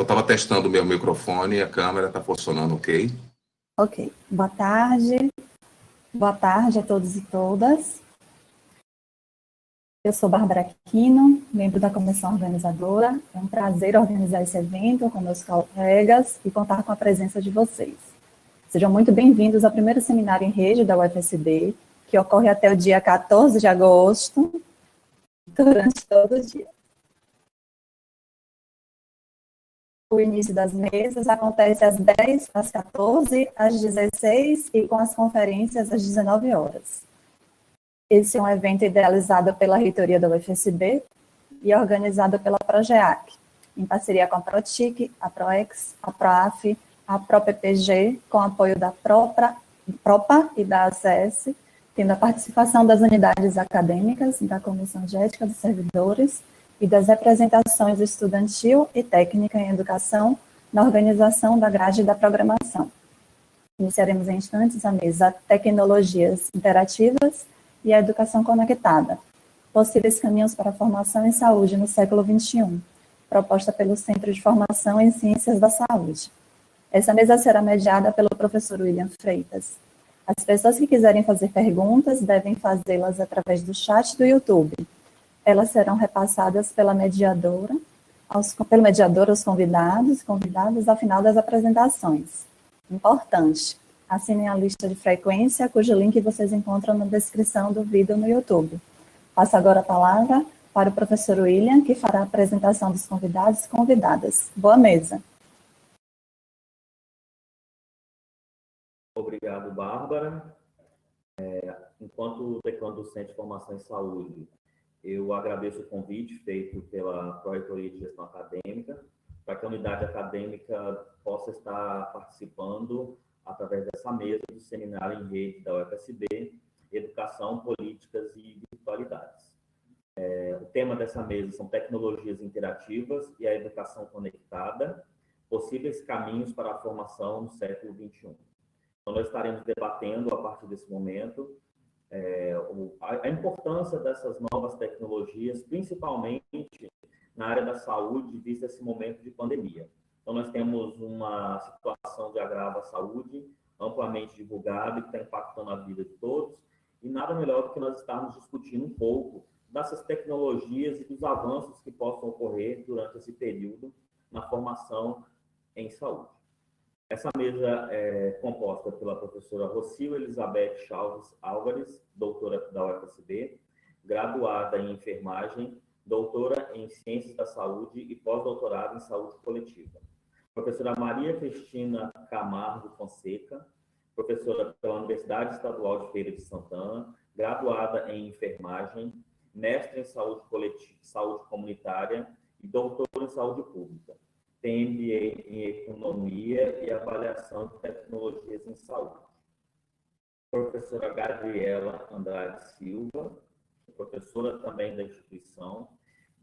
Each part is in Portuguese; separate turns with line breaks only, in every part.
estava testando o meu microfone e a câmera está funcionando, ok?
Ok. Boa tarde. Boa tarde a todos e todas. Eu sou Bárbara Aquino, membro da comissão organizadora. É um prazer organizar esse evento com meus colegas e contar com a presença de vocês. Sejam muito bem-vindos ao primeiro seminário em rede da UFSB, que ocorre até o dia 14 de agosto, durante todo o dia. O início das mesas acontece às 10, às 14, às 16 e com as conferências às 19 horas. Esse é um evento idealizado pela reitoria da UFSB e organizado pela Progeac, em parceria com a Protic, a Proex, a Proaf, a ProPPG, com apoio da Propa e da ACS, tendo a participação das unidades acadêmicas, da Comissão de Ética dos Servidores e das representações estudantil e técnica em educação na organização da grade da programação. Iniciaremos em instantes a mesa Tecnologias Interativas e a Educação Conectada, possíveis caminhos para a formação em saúde no século XXI, proposta pelo Centro de Formação em Ciências da Saúde. Essa mesa será mediada pelo professor William Freitas. As pessoas que quiserem fazer perguntas devem fazê-las através do chat do YouTube. Elas serão repassadas pelo mediador aos convidados ao final das apresentações. Importante, assinem a lista de frequência, cujo link vocês encontram na descrição do vídeo no YouTube. Passo agora a palavra para o professor William, que fará a apresentação dos convidados e convidadas. Boa mesa.
Obrigado, Bárbara. Enquanto teclando do Centro de Formação em Saúde, eu agradeço o convite feito pela Pró-Reitoria de Gestão Acadêmica, para que a unidade acadêmica possa estar participando através dessa mesa do seminário em rede da UFSB, Educação, Políticas e Virtualidades. O tema dessa mesa são tecnologias interativas e a educação conectada, possíveis caminhos para a formação no século XXI. Então, nós estaremos debatendo, a partir desse momento, a importância dessas novas tecnologias, principalmente na área da saúde, visto esse momento de pandemia. Então, nós temos uma situação de agravo à saúde, amplamente divulgada, que está impactando a vida de todos, e nada melhor do que nós estarmos discutindo um pouco dessas tecnologias e dos avanços que possam ocorrer durante esse período na formação em saúde. Essa mesa é composta pela professora Rocio Elizabeth Chaves Álvares, doutora da UFSB, graduada em enfermagem, doutora em ciências da saúde e pós-doutorada em saúde coletiva. Professora Maria Cristina Camargo Fonseca, professora pela Universidade Estadual de Feira de Santana, graduada em enfermagem, mestre em saúde coletiva, saúde comunitária e doutora em saúde pública. Tem MBA em Economia e Avaliação de Tecnologias em Saúde. Professora Gabriela Andrade Silva, professora também da instituição,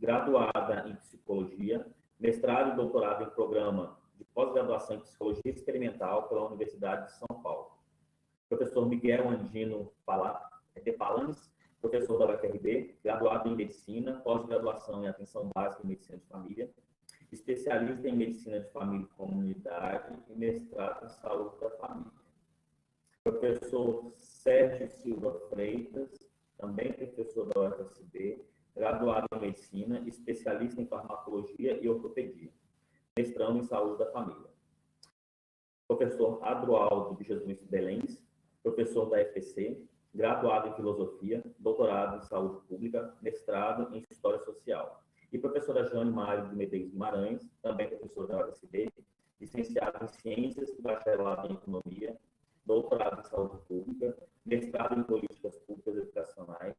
graduada em Psicologia, mestrado e doutorado em Programa de Pós-Graduação em Psicologia Experimental pela Universidade de São Paulo. Professor Miguel Andino Palanes, professor da UFRB, graduado em Medicina, pós-graduação em Atenção Básica em Medicina de Família, especialista em Medicina de Família e Comunidade e mestrado em Saúde da Família. Professor Sérgio Silva Freitas, também professor da UFSB, graduado em Medicina, especialista em Farmacologia e Ortopedia, mestrando em Saúde da Família. Professor Adroaldo de Jesus Belens, professor da FPC, graduado em Filosofia, doutorado em Saúde Pública, mestrado em História Social. E professora Jane Mário de Medeiros Guimarães, também professora da UFSB, licenciada em Ciências e bacharelado em Economia, doutorado em Saúde Pública, mestrado em Políticas Públicas Educacionais,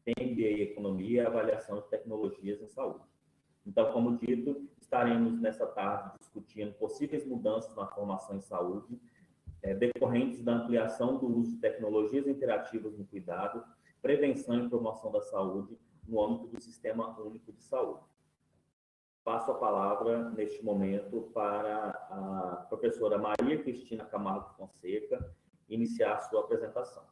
tem MBA em Economia e Avaliação de Tecnologias em Saúde. Então, como dito, estaremos nessa tarde discutindo possíveis mudanças na formação em saúde, decorrentes da ampliação do uso de tecnologias interativas no cuidado, prevenção e promoção da saúde no âmbito do Sistema Único de Saúde. Passo a palavra, neste momento, para a professora Maria Cristina Camargo Fonseca iniciar a sua apresentação.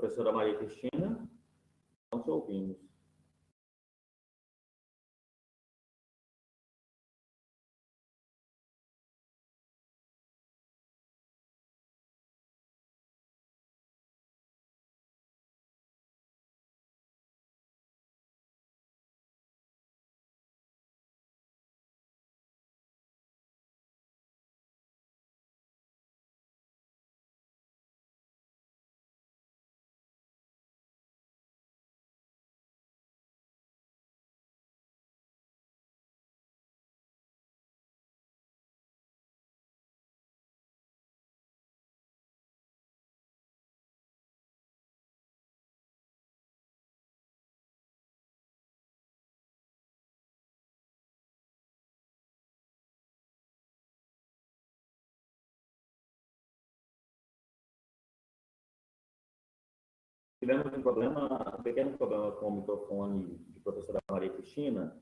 Professora Maria Cristina, não te ouvimos. Tivemos um pequeno problema com o microfone de professora Maria Cristina.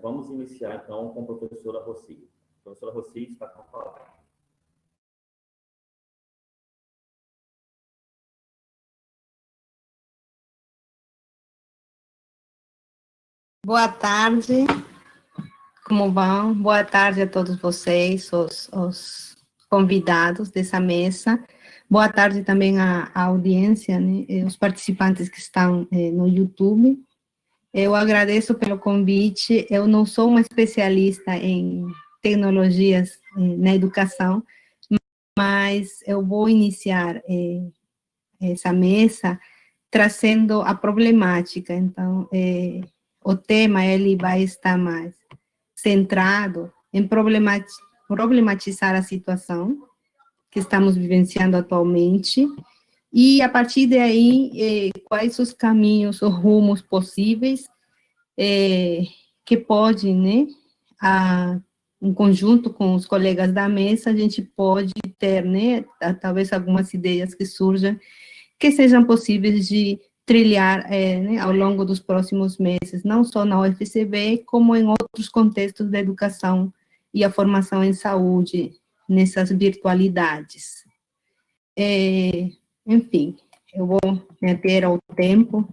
Vamos iniciar, então, com a professora Rossi. A professora Rossi está com a palavra.
Boa tarde, como vão? Boa tarde a todos vocês, os convidados dessa mesa. Boa tarde também à audiência, né, e os participantes que estão no YouTube. Eu agradeço pelo convite. Eu não sou uma especialista em tecnologias na educação, mas eu vou iniciar essa mesa trazendo a problemática. Então, o tema ele vai estar mais centrado em problematizar a situação que estamos vivenciando atualmente, e a partir daí, quais os caminhos, os rumos possíveis que pode, né, em conjunto com os colegas da mesa, a gente pode ter, né, talvez algumas ideias que surjam, que sejam possíveis de trilhar né, ao longo dos próximos meses, não só na UFCB, como em outros contextos da educação e a formação em saúde, nessas virtualidades. Enfim, eu vou me ater ao tempo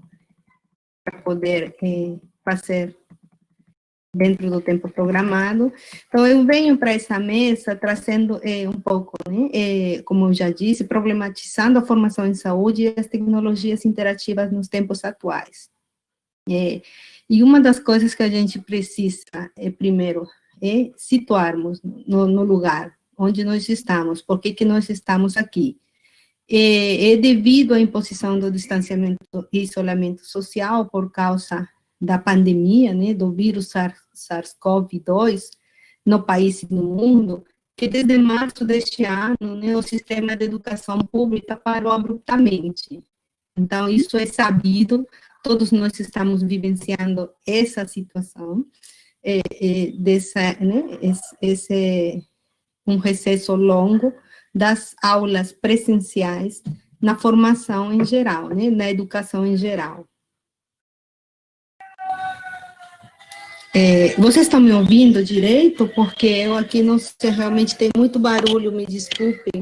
para poder fazer dentro do tempo programado. Então, eu venho para essa mesa trazendo um pouco, né, como eu já disse, problematizando a formação em saúde e as tecnologias interativas nos tempos atuais. E uma das coisas que a gente precisa, primeiro, é situarmos no lugar onde nós estamos, por que nós estamos aqui. Devido à imposição do distanciamento e isolamento social por causa da pandemia, né, do vírus SARS-CoV-2 no país e no mundo, que desde março deste ano, né, o sistema de educação pública parou abruptamente. Então, isso é sabido, todos nós estamos vivenciando essa situação, um recesso longo das aulas presenciais na formação em geral, né, na educação em geral. Vocês estão me ouvindo direito? Porque eu aqui não sei, realmente tem muito barulho, me desculpem.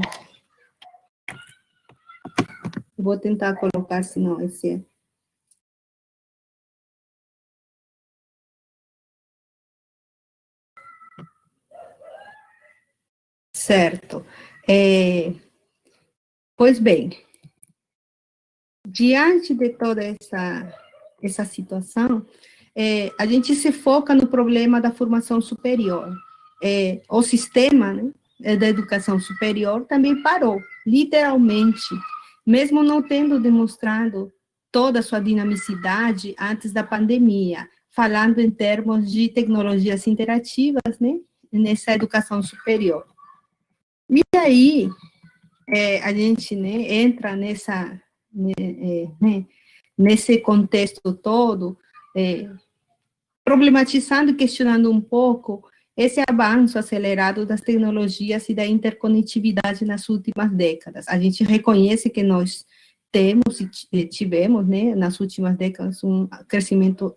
Vou tentar colocar, senão esse... Certo. Pois bem, diante de toda essa situação, a gente se foca no problema da formação superior. O sistema, né, da educação superior também parou, literalmente, mesmo não tendo demonstrado toda a sua dinamicidade antes da pandemia, falando em termos de tecnologias interativas, né, nessa educação superior. E aí, a gente, né, entra nesse contexto todo, problematizando e questionando um pouco esse avanço acelerado das tecnologias e da interconectividade nas últimas décadas. A gente reconhece que nós temos e tivemos, né, nas últimas décadas, um crescimento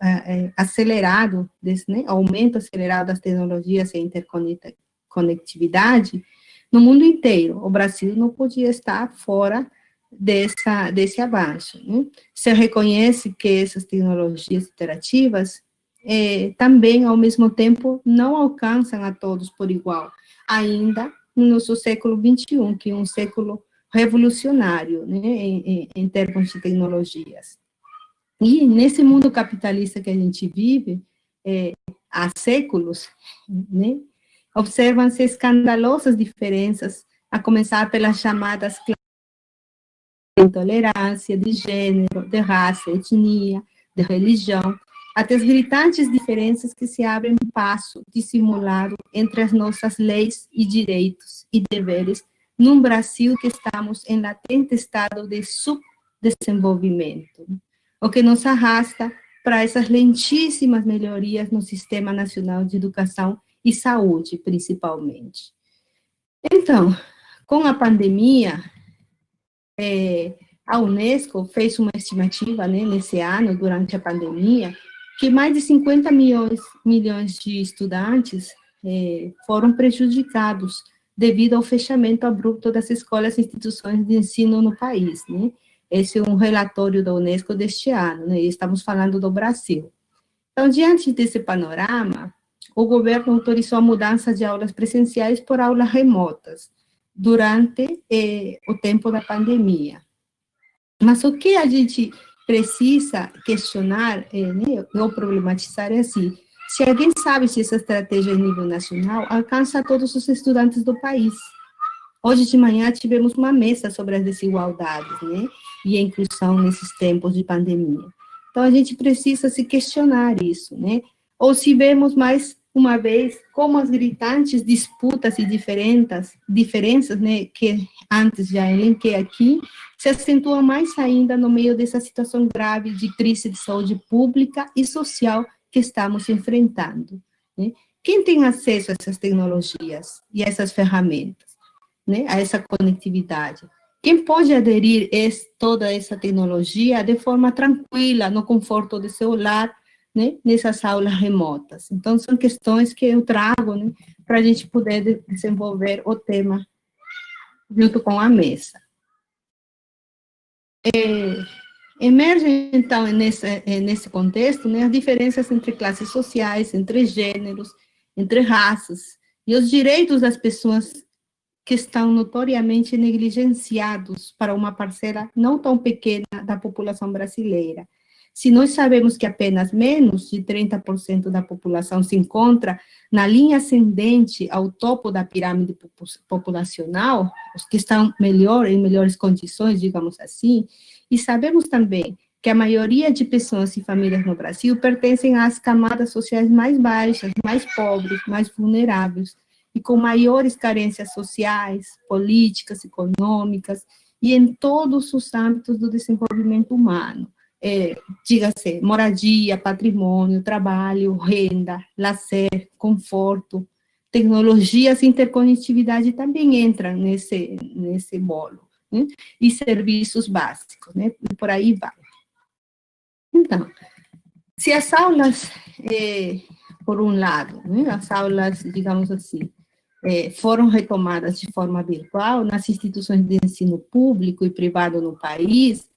acelerado, né, aumento acelerado das tecnologias e interconectividade no mundo inteiro. O Brasil não podia estar fora desse avanço, né? Se reconhece que essas tecnologias interativas também, ao mesmo tempo, não alcançam a todos por igual, ainda no nosso século XXI, que é um século revolucionário, né, em termos de tecnologias. E nesse mundo capitalista que a gente vive, há séculos, né, observam-se escandalosas diferenças, a começar pelas chamadas de intolerância, de gênero, de raça, etnia, de religião, até as gritantes diferenças que se abrem passo dissimulado entre as nossas leis e direitos e deveres num Brasil que estamos em latente estado de subdesenvolvimento, o que nos arrasta para essas lentíssimas melhorias no Sistema Nacional de Educação e Saúde, principalmente. Então, com a pandemia, a Unesco fez uma estimativa, né, nesse ano, durante a pandemia, que mais de 50 milhões de estudantes foram prejudicados devido ao fechamento abrupto das escolas e instituições de ensino no país, né? Esse é um relatório da Unesco deste ano, né? E estamos falando do Brasil. Então, diante desse panorama, o governo autorizou a mudança de aulas presenciais por aulas remotas durante o tempo da pandemia. Mas o que a gente precisa questionar, né, ou problematizar é assim, se alguém sabe se essa estratégia em nível nacional alcança todos os estudantes do país. Hoje de manhã tivemos uma mesa sobre as desigualdades, né, e a inclusão nesses tempos de pandemia. Então, a gente precisa se questionar isso, né, ou se vemos mais uma vez como as gritantes disputas e diferenças, né, que antes já elenquei aqui, se acentuam mais ainda no meio dessa situação grave de crise de saúde pública e social que estamos enfrentando, né? Quem tem acesso a essas tecnologias e a essas ferramentas, né, a essa conectividade? Quem pode aderir a toda essa tecnologia de forma tranquila, no conforto do seu lar, né, nessas aulas remotas? Então, são questões que eu trago, né, para a gente poder desenvolver o tema junto com a mesa. Emergem, então, nesse contexto, né, as diferenças entre classes sociais, entre gêneros, entre raças, e os direitos das pessoas que estão notoriamente negligenciados para uma parcela não tão pequena da população brasileira. Se nós sabemos que apenas menos de 30% da população se encontra na linha ascendente ao topo da pirâmide populacional, os que estão em melhores condições, digamos assim, e sabemos também que a maioria de pessoas e famílias no Brasil pertencem às camadas sociais mais baixas, mais pobres, mais vulneráveis, e com maiores carências sociais, políticas, econômicas, e em todos os âmbitos do desenvolvimento humano. Diga-se, moradia, patrimônio, trabalho, renda, lazer, conforto, tecnologias e interconectividade também entram nesse bolo, né? E serviços básicos, né? E por aí vai. Então, se as aulas, por um lado, né, as aulas, digamos assim, foram retomadas de forma virtual nas instituições de ensino público e privado no país,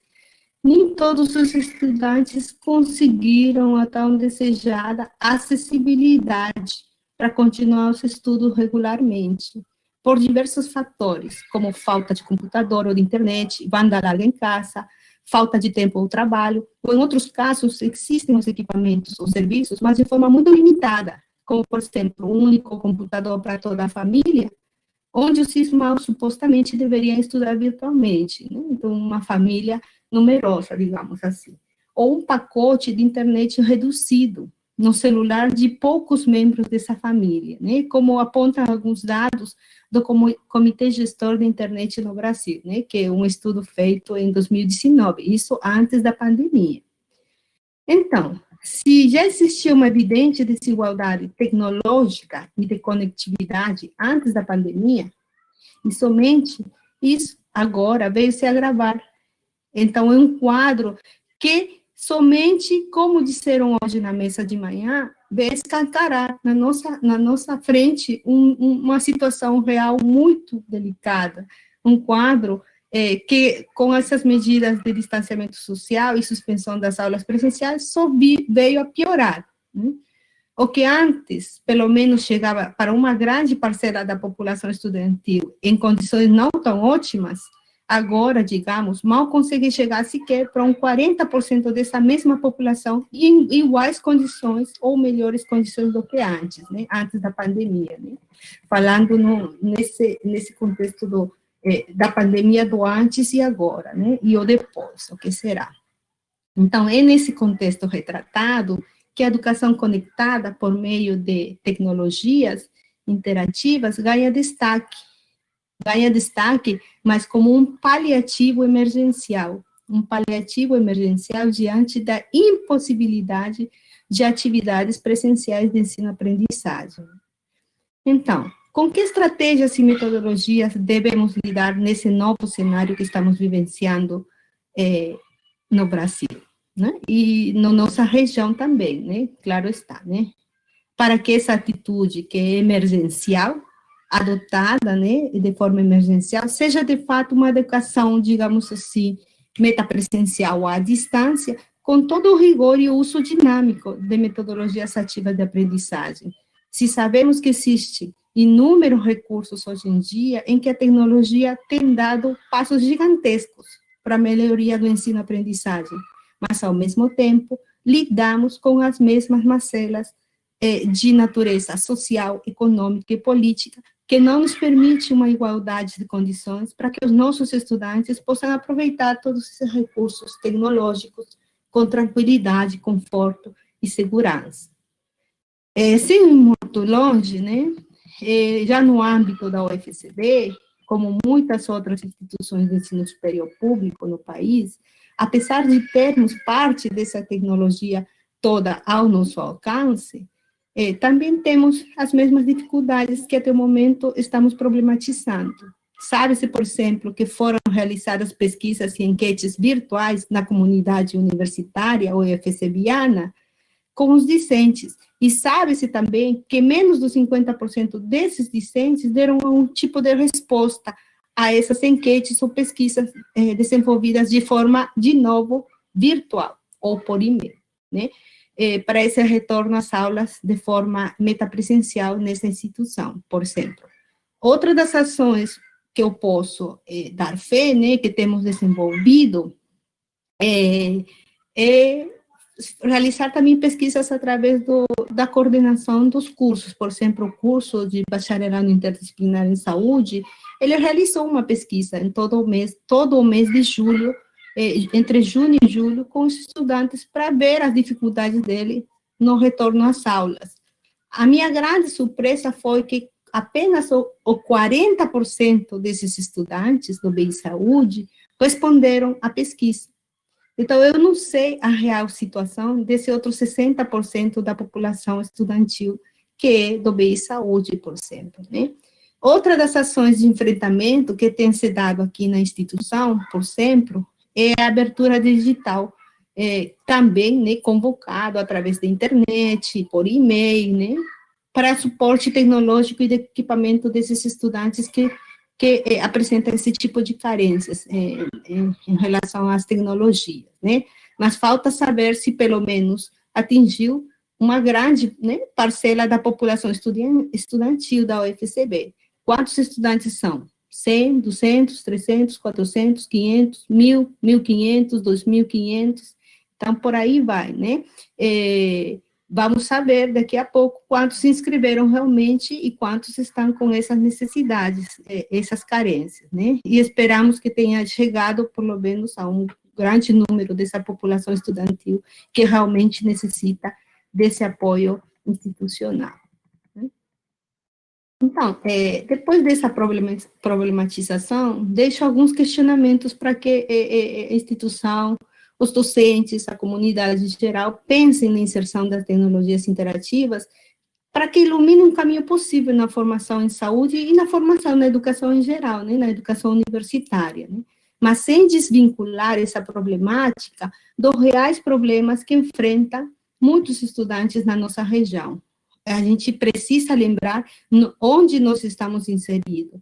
nem todos os estudantes conseguiram a tão desejada acessibilidade para continuar os estudos regularmente, por diversos fatores, como falta de computador ou de internet, banda larga em casa, falta de tempo ao trabalho, ou em outros casos existem os equipamentos ou serviços, mas de forma muito limitada, como, por exemplo, um único computador para toda a família, onde os irmãos supostamente deveriam estudar virtualmente, né? Então, uma família numerosa, digamos assim, ou um pacote de internet reduzido no celular de poucos membros dessa família, né? Como apontam alguns dados do Comitê Gestor de Internet no Brasil, né? Que é um estudo feito em 2019, isso antes da pandemia. Então, se já existia uma evidente desigualdade tecnológica e de conectividade antes da pandemia, e somente isso agora veio se agravar. Então, é um quadro que somente, como disseram hoje na mesa de manhã, veio escancarar na nossa frente uma situação real muito delicada, um quadro que com essas medidas de distanciamento social e suspensão das aulas presenciais só veio a piorar, né? O que antes, pelo menos, chegava para uma grande parcela da população estudantil em condições não tão ótimas, agora, digamos, mal consegue chegar sequer para um 40% dessa mesma população em iguais condições ou melhores condições do que antes, né, antes da pandemia, né? Falando nesse contexto da pandemia do antes e agora, né, e o depois, o que será. Então, é nesse contexto retratado que a educação conectada por meio de tecnologias interativas ganha destaque, mas como um paliativo emergencial diante da impossibilidade de atividades presenciais de ensino-aprendizagem. Então, com que estratégias e metodologias devemos lidar nesse novo cenário que estamos vivenciando no Brasil, né? E na nossa região também, né? Claro está, né? Para que essa atitude que é emergencial, adotada, né, de forma emergencial, seja de fato uma educação, digamos assim, metapresencial à distância, com todo o rigor e o uso dinâmico de metodologias ativas de aprendizagem. Se sabemos que existe inúmeros recursos hoje em dia em que a tecnologia tem dado passos gigantescos para a melhoria do ensino-aprendizagem, mas, ao mesmo tempo, lidamos com as mesmas mazelas de natureza social, econômica e política, que não nos permite uma igualdade de condições para que os nossos estudantes possam aproveitar todos esses recursos tecnológicos com tranquilidade, conforto e segurança. Sem ir muito longe, né, já no âmbito da UFCB, como muitas outras instituições de ensino superior público no país, apesar de termos parte dessa tecnologia toda ao nosso alcance, também temos as mesmas dificuldades que até o momento estamos problematizando. Sabe-se, por exemplo, que foram realizadas pesquisas e enquetes virtuais na comunidade universitária ou UFCBiana com os discentes, e sabe-se também que menos de 50% desses discentes deram um tipo de resposta a essas enquetes ou pesquisas desenvolvidas de forma, de novo, virtual ou por e-mail, né? Para esse retorno às aulas de forma metapresencial nessa instituição, por exemplo. Outra das ações que eu posso dar fé, né, que temos desenvolvido, é realizar também pesquisas através da coordenação dos cursos. Por exemplo, o curso de bacharelado interdisciplinar em saúde, ele realizou uma pesquisa em todo o mês de julho, entre junho e julho, com os estudantes para ver as dificuldades dele no retorno às aulas. A minha grande surpresa foi que apenas o 40% desses estudantes do BI Saúde responderam à pesquisa. Então, eu não sei a real situação desse outro 60% da população estudantil que é do BI Saúde, por exemplo, né? Outra das ações de enfrentamento que tem se dado aqui na instituição, por exemplo, é a abertura digital, também, né, convocado através da internet, por e-mail, né, para suporte tecnológico e de equipamento desses estudantes que apresentam esse tipo de carências em relação às tecnologias, né, mas falta saber se, pelo menos, atingiu uma grande, né, parcela da população estudantil da UFCB. Quantos estudantes são? 100, 200, 300, 400, 500, 1.000, 1.500, 2.500, então por aí vai, né? Vamos saber daqui a pouco quantos se inscreveram realmente e quantos estão com essas necessidades, essas carências, né? E esperamos que tenha chegado, pelo menos, a um grande número dessa população estudantil que realmente necessita desse apoio institucional. Então, depois dessa problematização, deixo alguns questionamentos para que a instituição, os docentes, a comunidade em geral, pensem na inserção das tecnologias interativas para que ilumine um caminho possível na formação em saúde e na formação na educação em geral, né, na educação universitária, né, mas sem desvincular essa problemática dos reais problemas que enfrentam muitos estudantes na nossa região. A gente precisa lembrar onde nós estamos inseridos.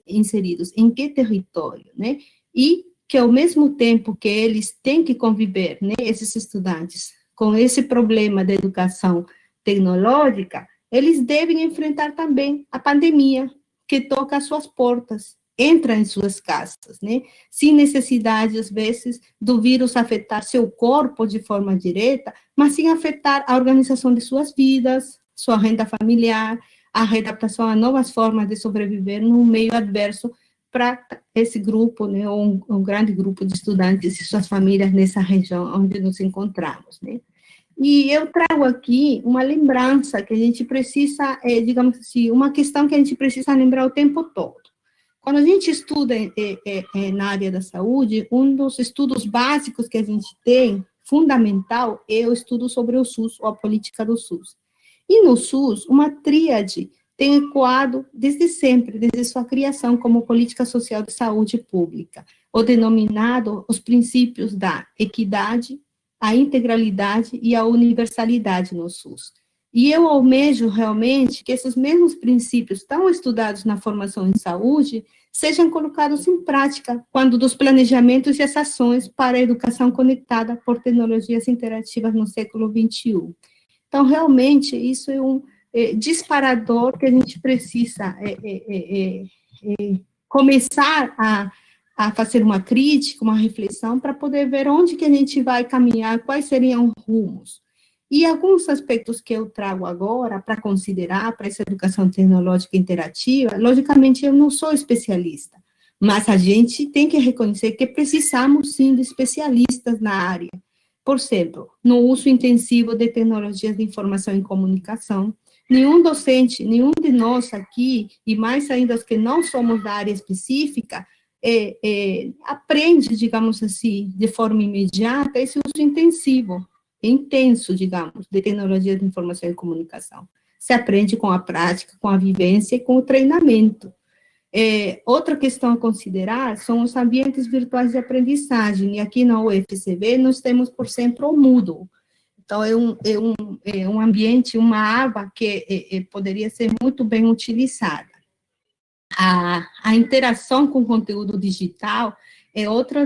inseridos, em que território, né? E que, ao mesmo tempo que eles têm que conviver, né, esses estudantes, com esse problema da educação tecnológica, eles devem enfrentar também a pandemia, que toca às suas portas, entra em suas casas, né? Sem necessidade, às vezes, do vírus afetar seu corpo de forma direta, mas sem afetar a organização de suas vidas, sua renda familiar, a readaptação a novas formas de sobreviver num meio adverso para esse grupo, né, um grande grupo de estudantes e suas famílias nessa região onde nos encontramos, né? E eu trago aqui uma lembrança que a gente precisa, digamos assim, uma questão que a gente precisa lembrar o tempo todo. Quando a gente estuda na área da saúde, um dos estudos básicos que a gente tem, fundamental, é o estudo sobre o SUS, ou a política do SUS. E no SUS, uma tríade tem ecoado desde sempre, desde sua criação como política social de saúde pública, o denominado os princípios da equidade, a integralidade e a universalidade no SUS. E eu almejo realmente que esses mesmos princípios tão estudados na formação em saúde sejam colocados em prática quando dos planejamentos e as ações para a educação conectada por tecnologias interativas no século XXI. Então, realmente, isso é um disparador que a gente precisa começar a fazer uma crítica, uma reflexão, para poder ver onde que a gente vai caminhar, quais seriam os rumos. E alguns aspectos que eu trago agora para considerar para essa educação tecnológica interativa, logicamente eu não sou especialista, mas a gente tem que reconhecer que precisamos sim de especialistas na área. Por exemplo, no uso intensivo de tecnologias de informação e comunicação, nenhum docente, nenhum de nós aqui, e mais ainda os que não somos da área específica, aprende, digamos assim, de forma imediata, esse uso intenso, digamos, de tecnologias de informação e comunicação. Se aprende com a prática, com a vivência e com o treinamento. Outra questão a considerar são os ambientes virtuais de aprendizagem, e aqui na UFCV nós temos, por exemplo, o Moodle. Então, é um ambiente, uma aba que poderia ser muito bem utilizada. A interação com o conteúdo digital é outro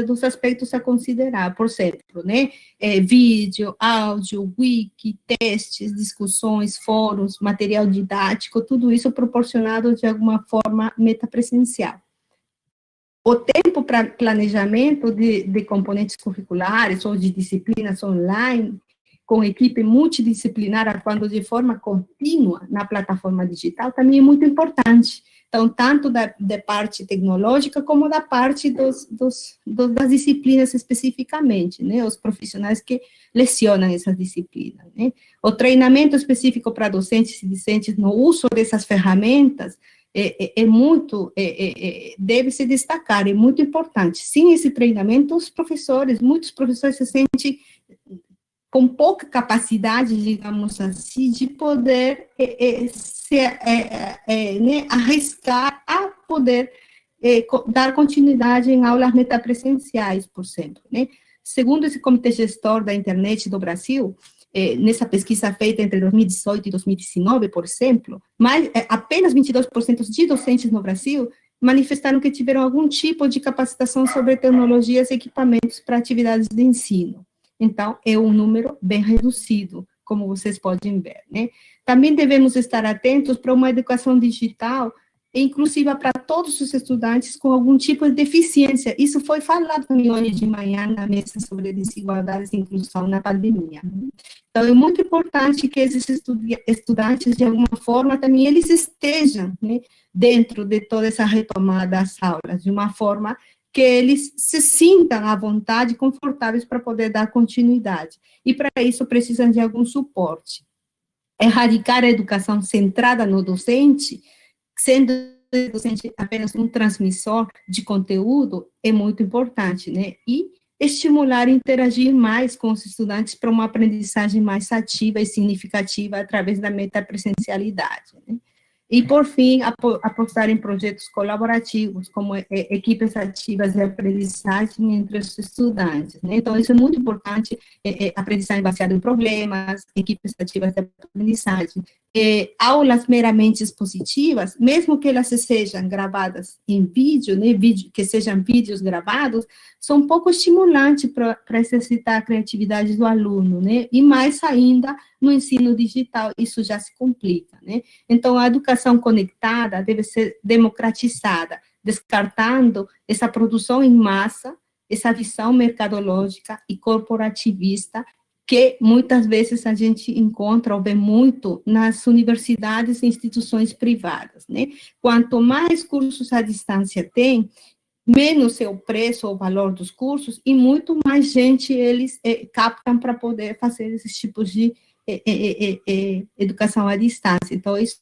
dos aspectos a considerar, por exemplo, né? Vídeo, áudio, wiki, testes, discussões, fóruns, material didático, tudo isso proporcionado de alguma forma metapresencial. O tempo para planejamento de componentes curriculares ou de disciplinas online, com equipe multidisciplinar atuando de forma contínua na plataforma digital, também é muito importante. Então, tanto da parte tecnológica, como da parte das disciplinas especificamente, né? Os profissionais que lecionam essas disciplinas, né? O treinamento específico para docentes e discentes no uso dessas ferramentas deve se destacar, é muito importante. Sem esse treinamento, muitos professores se sentem com pouca capacidade, digamos assim, de poder arriscar a poder dar continuidade em aulas metapresenciais, por exemplo, né? Segundo esse comitê gestor da internet do Brasil, nessa pesquisa feita entre 2018 e 2019, por exemplo, apenas 22% de docentes no Brasil manifestaram que tiveram algum tipo de capacitação sobre tecnologias e equipamentos para atividades de ensino. Então, é um número bem reduzido, como vocês podem ver, né? Também devemos estar atentos para uma educação digital inclusiva para todos os estudantes com algum tipo de deficiência. Isso foi falado também hoje de manhã na mesa sobre desigualdades e inclusão na pandemia. Então, é muito importante que esses estudantes, de alguma forma, também eles estejam, né, dentro de toda essa retomada das aulas, de uma forma que eles se sintam à vontade, confortáveis para poder dar continuidade. E para isso precisam de algum suporte. Erradicar a educação centrada no docente, sendo o docente apenas um transmissor de conteúdo, é muito importante, né? E estimular e interagir mais com os estudantes para uma aprendizagem mais ativa e significativa através da metapresencialidade, né? E, por fim, apostar em projetos colaborativos, como equipes ativas de aprendizagem entre os estudantes, né? Então, isso é muito importante, aprendizagem baseada em problemas, equipes ativas de aprendizagem, aulas meramente expositivas, mesmo que elas sejam gravadas em vídeo, né, que sejam vídeos gravados, são um pouco estimulantes para exercitar a criatividade do aluno, né, e mais ainda no ensino digital, isso já se complica, né. Então, a educação conectada deve ser democratizada, descartando essa produção em massa, essa visão mercadológica e corporativista que muitas vezes a gente encontra ou vê muito nas universidades e instituições privadas, né? Quanto mais cursos à distância tem, menos é o preço ou o valor dos cursos e muito mais gente eles captam para poder fazer esses tipos de educação à distância. Então, isso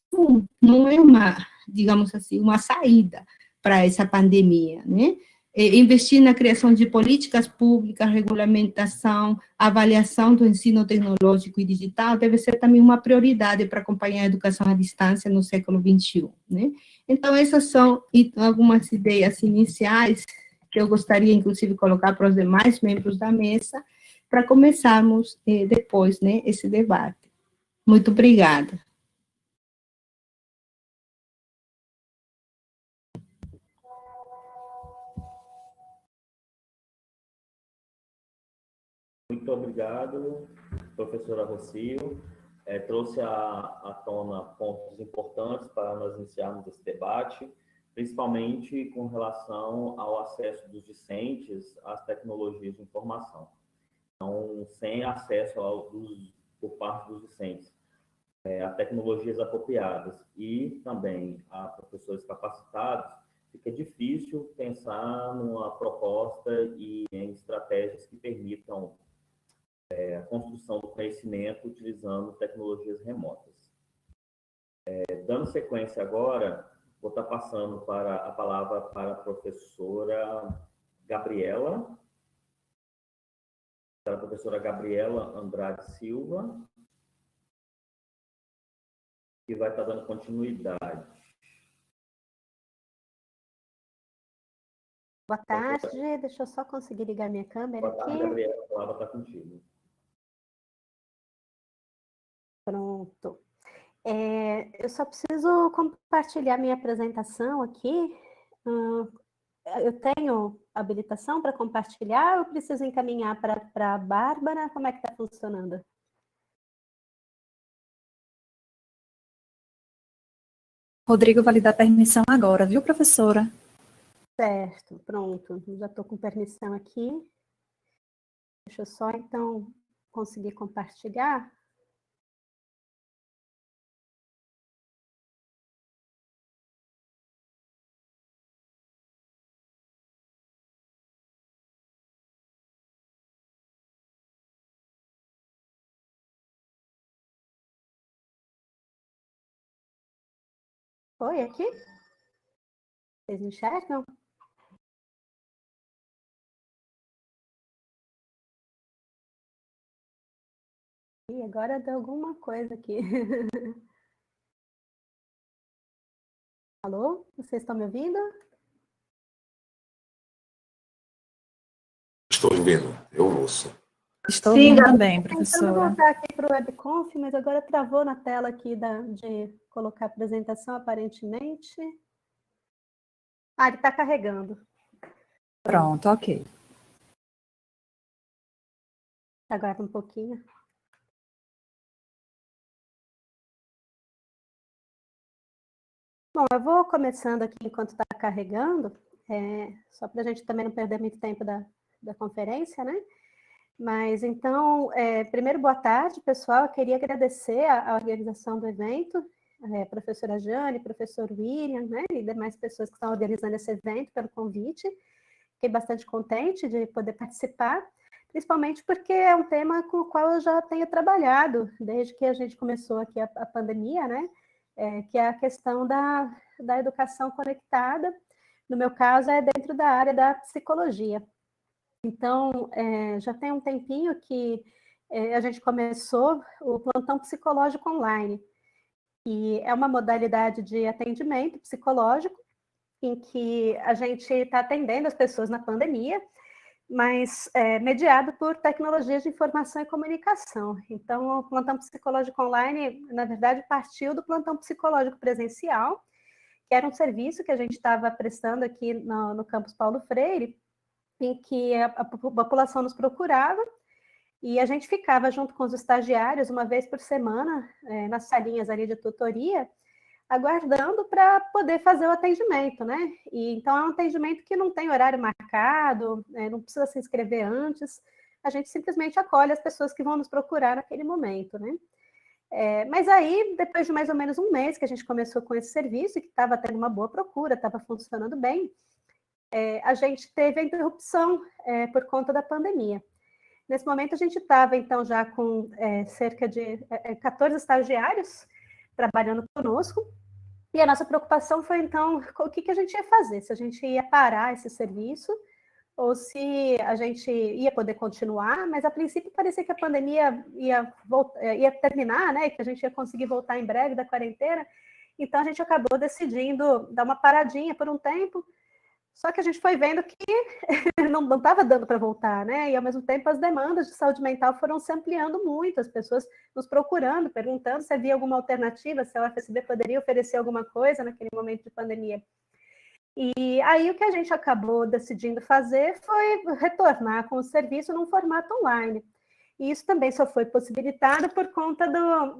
não é uma, digamos assim, uma saída para essa pandemia, né? Investir na criação de políticas públicas, regulamentação, avaliação do ensino tecnológico e digital deve ser também uma prioridade para acompanhar a educação à distância no século XXI, né? Então, essas são algumas ideias iniciais que eu gostaria, inclusive, colocar para os demais membros da mesa, para começarmos depois, né, esse debate. Muito obrigada.
Muito obrigado, professora Rocio. Trouxe à tona pontos importantes para nós iniciarmos esse debate, principalmente com relação ao acesso dos discentes às tecnologias de informação. Então, sem acesso por parte dos discentes a tecnologias apropriadas e também a professores capacitados, fica difícil pensar numa proposta e em estratégias que permitam a construção do conhecimento utilizando tecnologias remotas. Dando sequência agora, vou estar passando a palavra para a professora Gabriela. Para a professora Gabriela Andrade Silva, que vai estar dando continuidade.
Boa tarde, deixa eu só conseguir ligar minha câmera aqui. Boa tarde,
Gabriela, a palavra está contigo.
Pronto. Eu só preciso compartilhar minha apresentação aqui. Eu tenho habilitação para compartilhar ou eu preciso encaminhar para a Bárbara? Como é que está funcionando?
Rodrigo vai lhe dar permissão agora, viu, professora?
Certo, pronto. Já estou com permissão aqui. Deixa eu só, então, conseguir compartilhar. Oi, aqui? Vocês enxergam? E agora deu alguma coisa aqui. Alô? Vocês estão me ouvindo?
Estou ouvindo, eu ouço.
Estou ouvindo também, professora.
Tentando voltar aqui para o webconf, mas agora travou na tela aqui de colocar a apresentação, aparentemente. Ah, ele está carregando.
Pronto, ok.
Aguarda um pouquinho. Bom, eu vou começando aqui enquanto está carregando, só para a gente também não perder muito tempo da conferência, né? Mas, então, primeiro, boa tarde, pessoal. Eu queria agradecer a organização do evento, professora Jane, professor William, né, e demais pessoas que estão organizando esse evento pelo convite. Fiquei bastante contente de poder participar, principalmente porque é um tema com o qual eu já tenho trabalhado desde que a gente começou aqui a pandemia, né, que é a questão da educação conectada. No meu caso, é dentro da área da psicologia. Então, já tem um tempinho que a gente começou o plantão psicológico online, e é uma modalidade de atendimento psicológico em que a gente está atendendo as pessoas na pandemia, mas mediado por tecnologias de informação e comunicação. Então, o plantão psicológico online, na verdade, partiu do plantão psicológico presencial, que era um serviço que a gente estava prestando aqui no campus Paulo Freire, em que a população nos procurava e a gente ficava junto com os estagiários uma vez por semana, nas salinhas ali de tutoria, aguardando para poder fazer o atendimento, né? E então é um atendimento que não tem horário marcado, não precisa se inscrever antes, a gente simplesmente acolhe as pessoas que vão nos procurar naquele momento, né? Mas aí, depois de mais ou menos um mês que a gente começou com esse serviço, que estava tendo uma boa procura, estava funcionando bem, a gente teve a interrupção por conta da pandemia. Nesse momento, a gente estava, então, já com cerca de 14 estagiários trabalhando conosco, e a nossa preocupação foi, então, o que a gente ia fazer, se a gente ia parar esse serviço, ou se a gente ia poder continuar, mas a princípio parecia que a pandemia ia terminar, né, que a gente ia conseguir voltar em breve da quarentena, então a gente acabou decidindo dar uma paradinha por um tempo, só que a gente foi vendo que não estava dando para voltar, né? E, ao mesmo tempo, as demandas de saúde mental foram se ampliando muito, as pessoas nos procurando, perguntando se havia alguma alternativa, se a UFSB poderia oferecer alguma coisa naquele momento de pandemia. E aí, o que a gente acabou decidindo fazer foi retornar com o serviço num formato online. E isso também só foi possibilitado por conta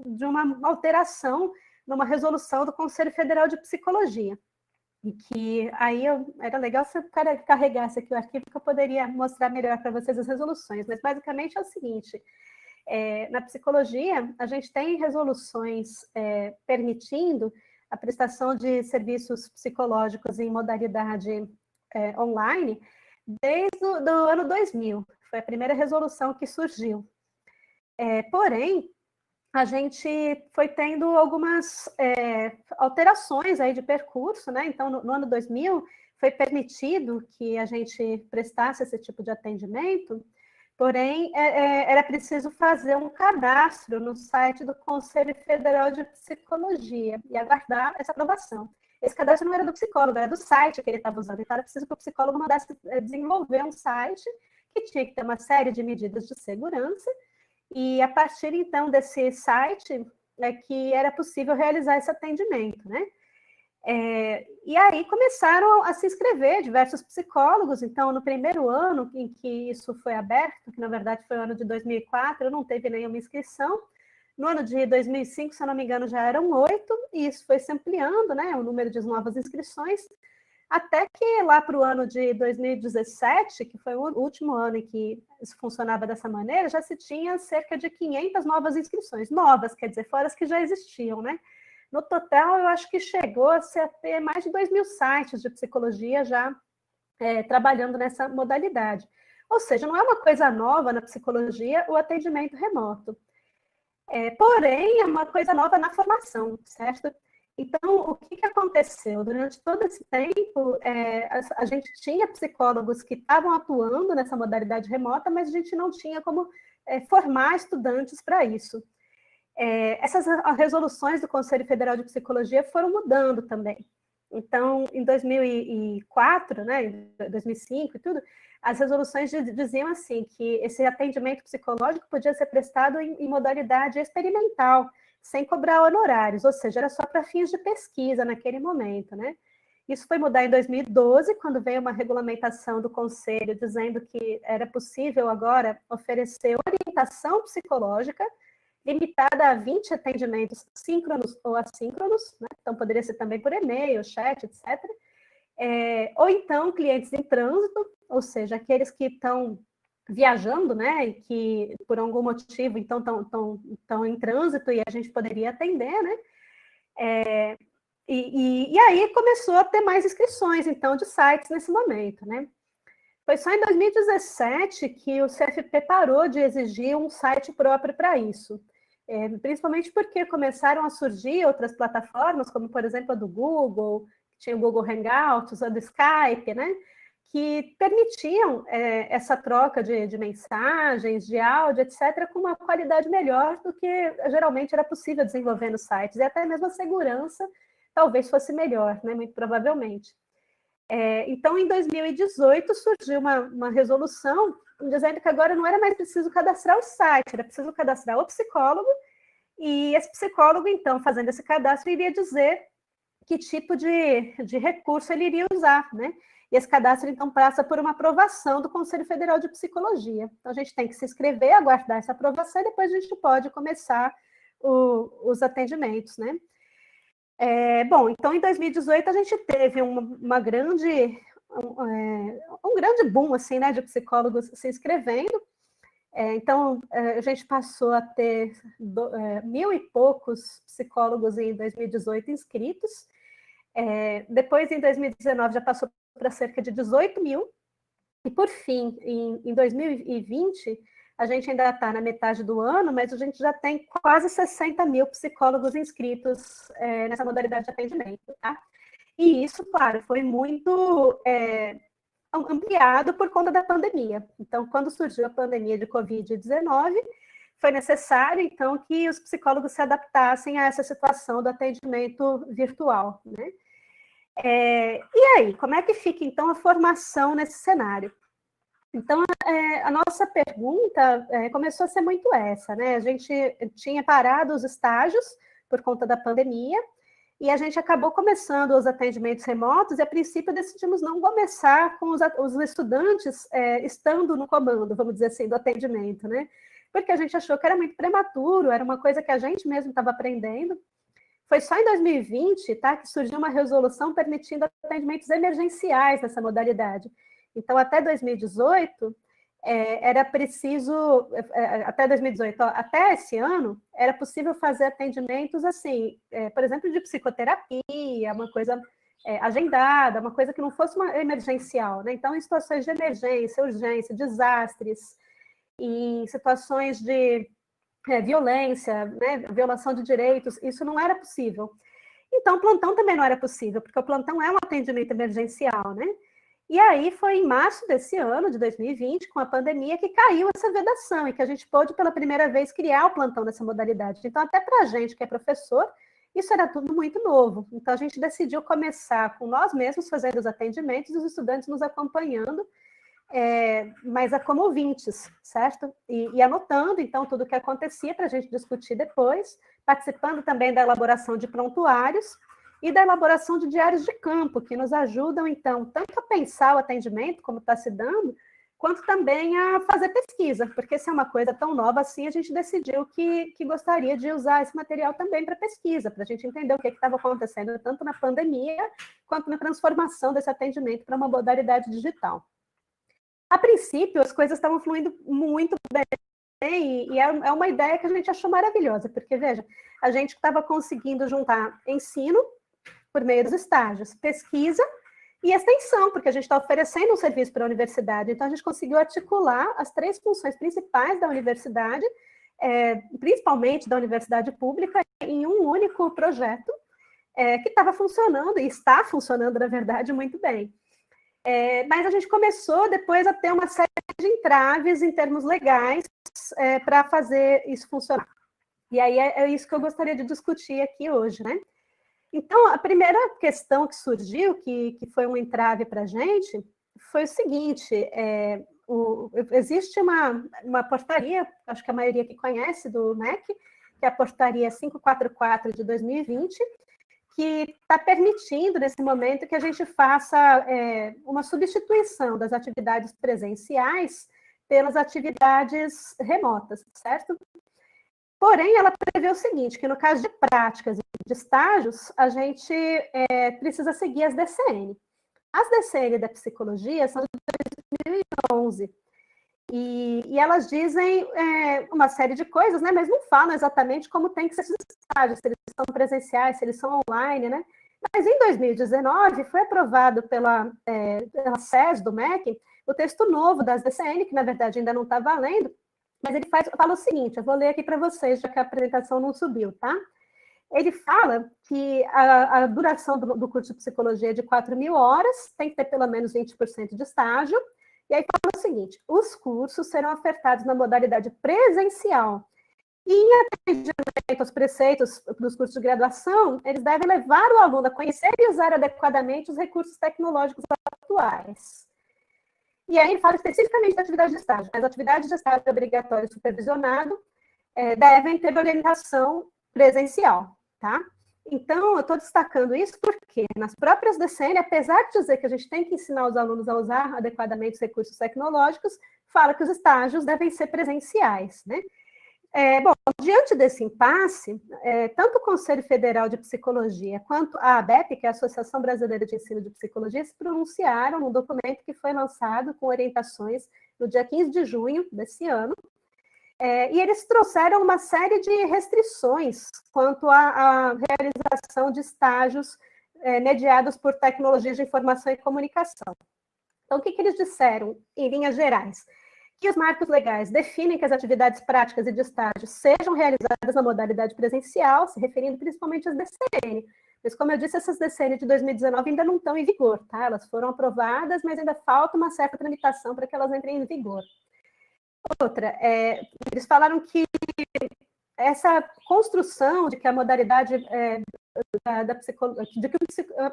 de uma alteração numa resolução do Conselho Federal de Psicologia. E que aí era legal se eu carregasse aqui o arquivo, que eu poderia mostrar melhor para vocês as resoluções, mas basicamente é o seguinte, na psicologia, a gente tem resoluções permitindo a prestação de serviços psicológicos em modalidade online desde o ano 2000, foi a primeira resolução que surgiu. Porém, a gente foi tendo algumas alterações aí de percurso, né? Então, no ano 2000, foi permitido que a gente prestasse esse tipo de atendimento, porém, era preciso fazer um cadastro no site do Conselho Federal de Psicologia e aguardar essa aprovação. Esse cadastro não era do psicólogo, era do site que ele estava usando, então era preciso que o psicólogo mandasse desenvolver um site que tinha que ter uma série de medidas de segurança, e a partir, então, desse site que era possível realizar esse atendimento, né? E aí começaram a se inscrever diversos psicólogos, então, no primeiro ano em que isso foi aberto, que na verdade foi o ano de 2004, não teve nenhuma inscrição, no ano de 2005, se eu não me engano, já eram 8, e isso foi se ampliando, né, o número de novas inscrições, até que lá para o ano de 2017, que foi o último ano em que isso funcionava dessa maneira, já se tinha cerca de 500 novas inscrições. Novas, quer dizer, fora as que já existiam, né? No total, eu acho que chegou a ter mais de 2.000 sites de psicologia já trabalhando nessa modalidade. Ou seja, não é uma coisa nova na psicologia o atendimento remoto. Porém, é uma coisa nova na formação, certo? Então, o que aconteceu? Durante todo esse tempo, a gente tinha psicólogos que estavam atuando nessa modalidade remota, mas a gente não tinha como formar estudantes para isso. Essas resoluções do Conselho Federal de Psicologia foram mudando também. Então, em 2004, né, em 2005 e tudo, as resoluções diziam assim, que esse atendimento psicológico podia ser prestado em modalidade experimental, sem cobrar honorários, ou seja, era só para fins de pesquisa naquele momento, né? Isso foi mudar em 2012, quando veio uma regulamentação do Conselho dizendo que era possível agora oferecer orientação psicológica limitada a 20 atendimentos síncronos ou assíncronos, né? Então poderia ser também por e-mail, chat, etc. Ou então clientes em trânsito, ou seja, aqueles que estão viajando, né, e que por algum motivo, então, estão em trânsito e a gente poderia atender, né, e aí começou a ter mais inscrições, então, de sites nesse momento, né. Foi só em 2017 que o CFP parou de exigir um site próprio para isso, principalmente porque começaram a surgir outras plataformas, como, por exemplo, a do Google, tinha o Google Hangouts, a do Skype, né, que permitiam essa troca de mensagens, de áudio, etc., com uma qualidade melhor do que geralmente era possível desenvolver nos sites, e até mesmo a segurança talvez fosse melhor, né, muito provavelmente. Então, em 2018, surgiu uma resolução dizendo que agora não era mais preciso cadastrar o site, era preciso cadastrar o psicólogo, e esse psicólogo, então, fazendo esse cadastro, iria dizer que tipo de recurso ele iria usar, né? E esse cadastro, então, passa por uma aprovação do Conselho Federal de Psicologia. Então, a gente tem que se inscrever, aguardar essa aprovação, e depois a gente pode começar os atendimentos, né? Bom, então, em 2018, a gente teve um grande boom, assim, né, de psicólogos se inscrevendo. Então, a gente passou a ter 1.000 e poucos psicólogos em 2018 inscritos. Depois, em 2019, já passou para cerca de 18 mil. E, por fim, em 2020, a gente ainda está na metade do ano, mas a gente já tem quase 60 mil psicólogos inscritos nessa modalidade de atendimento, tá? E isso, claro, foi muito ampliado por conta da pandemia. Então, quando surgiu a pandemia de Covid-19, foi necessário, então, que os psicólogos se adaptassem a essa situação do atendimento virtual, né? E aí, como é que fica, então, a formação nesse cenário? Então, a nossa pergunta começou a ser muito essa, né? A gente tinha parado os estágios por conta da pandemia, e a gente acabou começando os atendimentos remotos, e a princípio decidimos não começar com os estudantes estando no comando, vamos dizer assim, do atendimento, né? Porque a gente achou que era muito prematuro, era uma coisa que a gente mesmo estava aprendendo. Foi só em 2020, tá, que surgiu uma resolução permitindo atendimentos emergenciais nessa modalidade. Então, até 2018, era preciso, até 2018, até esse ano, era possível fazer atendimentos, assim, por exemplo, de psicoterapia, uma coisa agendada, uma coisa que não fosse uma emergencial, né? Então, em situações de emergência, urgência, desastres, em situações de violência, né, violação de direitos, isso não era possível. Então, o plantão também não era possível, porque o plantão é um atendimento emergencial, né? E aí foi em março desse ano, de 2020, com a pandemia, que caiu essa vedação e que a gente pôde, pela primeira vez, criar o plantão nessa modalidade. Então, até para a gente que é professor, isso era tudo muito novo. Então, a gente decidiu começar com nós mesmos fazendo os atendimentos e os estudantes nos acompanhando, mas como ouvintes, certo? E anotando, então, tudo o que acontecia para a gente discutir depois, participando também da elaboração de prontuários e da elaboração de diários de campo, que nos ajudam, então, tanto a pensar o atendimento, como está se dando, quanto também a fazer pesquisa, porque se é uma coisa tão nova assim, a gente decidiu que gostaria de usar esse material também para pesquisa, para a gente entender o que estava acontecendo, tanto na pandemia, quanto na transformação desse atendimento para uma modalidade digital. A princípio, as coisas estavam fluindo muito bem, e é uma ideia que a gente achou maravilhosa, porque, veja, a gente estava conseguindo juntar ensino por meio dos estágios, pesquisa e extensão, porque a gente está oferecendo um serviço para a universidade, então a gente conseguiu articular as 3 funções principais da universidade, principalmente da universidade pública, em um único projeto, que estava funcionando, e está funcionando, na verdade, muito bem. Mas a gente começou depois a ter uma série de entraves em termos legais para fazer isso funcionar. E aí é isso que eu gostaria de discutir aqui hoje, né? Então, a primeira questão que surgiu, que foi um entrave para a gente, foi o seguinte, existe uma portaria, acho que a maioria aqui conhece, do MEC, que é a portaria 544 de 2020, que está permitindo, nesse momento, que a gente faça uma substituição das atividades presenciais pelas atividades remotas, certo? Porém, ela prevê o seguinte, que no caso de práticas e de estágios, a gente precisa seguir as DCN. As DCN da psicologia são de 2011, e elas dizem uma série de coisas, né? Mas não falam exatamente como tem que ser esses estágios, se eles são presenciais, se eles são online, né? Mas em 2019 foi aprovado pela SES do MEC o texto novo das DCN, que na verdade ainda não está valendo, mas ele fala o seguinte, eu vou ler aqui para vocês, já que a apresentação não subiu, tá? Ele fala que a duração do curso de psicologia é de 4.000 horas, tem que ter pelo menos 20% de estágio, e aí fala o seguinte, os cursos serão ofertados na modalidade presencial E em atendimento aos preceitos dos cursos de graduação, eles devem levar o aluno a conhecer e usar adequadamente os recursos tecnológicos atuais. E aí ele fala especificamente da atividade de estágio. As atividades de estágio obrigatório e supervisionado devem ter orientação presencial, tá? Então, eu estou destacando isso porque nas próprias DCN, apesar de dizer que a gente tem que ensinar os alunos a usar adequadamente os recursos tecnológicos, fala que os estágios devem ser presenciais, né? Bom, diante desse impasse, tanto o Conselho Federal de Psicologia quanto a ABEP, que é a Associação Brasileira de Ensino de Psicologia, se pronunciaram num documento que foi lançado com orientações no dia 15 de junho desse ano, e eles trouxeram uma série de restrições quanto à realização de estágios mediados por tecnologias de informação e comunicação. Então, o que eles disseram, em linhas gerais? Que os marcos legais definem que as atividades práticas e de estágio sejam realizadas na modalidade presencial, se referindo principalmente às DCN. Mas, como eu disse, essas DCN de 2019 ainda não estão em vigor, tá? Elas foram aprovadas, mas ainda falta uma certa tramitação para que elas entrem em vigor. Outra, eles falaram que essa construção de que a modalidade de que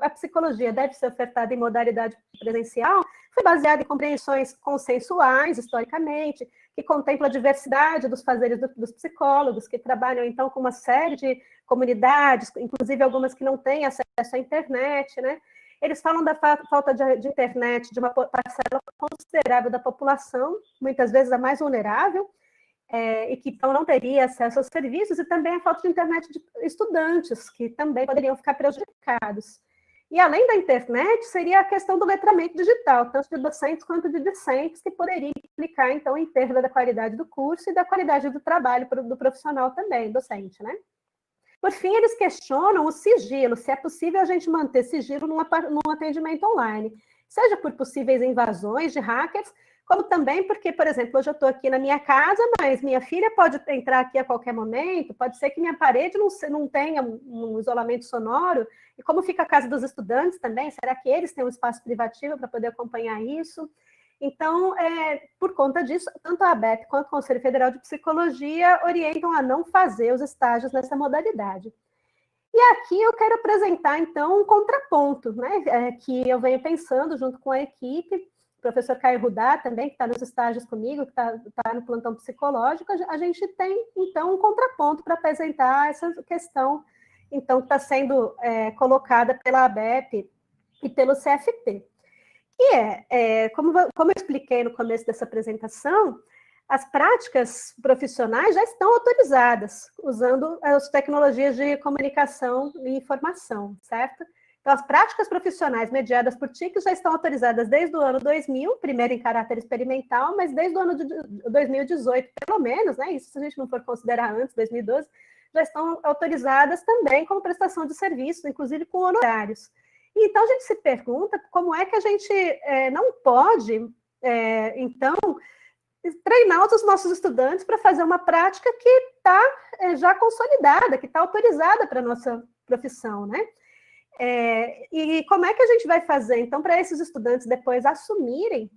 a psicologia deve ser ofertada em modalidade presencial foi baseada em compreensões consensuais, historicamente, que contempla a diversidade dos fazeres dos psicólogos, que trabalham, então, com uma série de comunidades, inclusive algumas que não têm acesso à internet, né? Eles falam da falta de internet de uma parcela considerável da população, muitas vezes a mais vulnerável, e que então não teria acesso aos serviços, e também a falta de internet de estudantes, que também poderiam ficar prejudicados. E além da internet, seria a questão do letramento digital, tanto de docentes quanto de discentes, que poderia implicar, então, em perda da qualidade do curso e da qualidade do trabalho do profissional também, docente, né? Por fim, eles questionam o sigilo, se é possível a gente manter sigilo num atendimento online, seja por possíveis invasões de hackers, como também porque, por exemplo, hoje eu estou aqui na minha casa, mas minha filha pode entrar aqui a qualquer momento, pode ser que minha parede não tenha um isolamento sonoro, e como fica a casa dos estudantes também, será que eles têm um espaço privativo para poder acompanhar isso? Então, por conta disso, tanto a ABEP quanto o Conselho Federal de Psicologia orientam a não fazer os estágios nessa modalidade. E aqui eu quero apresentar, então, um contraponto, né, que eu venho pensando junto com a equipe, o professor Caio Rudá também, que está nos estágios comigo, que está no plantão psicológico, a gente tem, então, um contraponto para apresentar essa questão, então, que está sendo colocada pela ABEP e pelo CFP. Que como eu expliquei no começo dessa apresentação, as práticas profissionais já estão autorizadas, usando as tecnologias de comunicação e informação, certo? Então, as práticas profissionais mediadas por TICs já estão autorizadas desde o ano 2000, primeiro em caráter experimental, mas desde o ano de 2018, pelo menos, né? Isso se a gente não for considerar antes, 2012, já estão autorizadas também como prestação de serviços, inclusive com honorários. Então, a gente se pergunta como é que a gente não pode, então, treinar os nossos estudantes para fazer uma prática que está já consolidada, que está autorizada para a nossa profissão, né? E como é que a gente vai fazer, então, para esses estudantes depois assumirem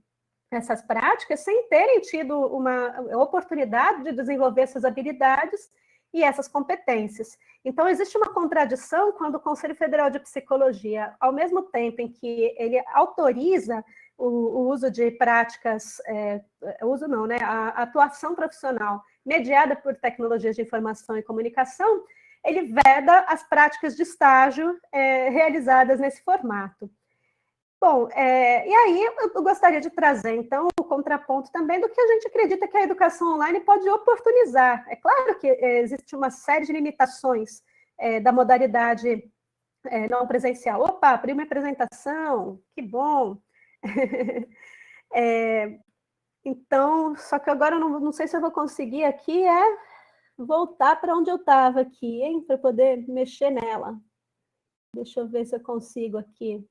essas práticas sem terem tido uma oportunidade de desenvolver essas habilidades e essas competências? Então, existe uma contradição quando o Conselho Federal de Psicologia, ao mesmo tempo em que ele autoriza o uso de práticas, a atuação profissional mediada por tecnologias de informação e comunicação, ele veda as práticas de estágio realizadas nesse formato. Bom, e aí eu gostaria de trazer, então, o contraponto também do que a gente acredita que a educação online pode oportunizar. É claro que existe uma série de limitações da modalidade não presencial. Opa, abri uma apresentação, que bom! Então, só que agora eu não sei se eu vou conseguir aqui voltar para onde eu estava aqui, hein, para poder mexer nela. Deixa eu ver se eu consigo aqui.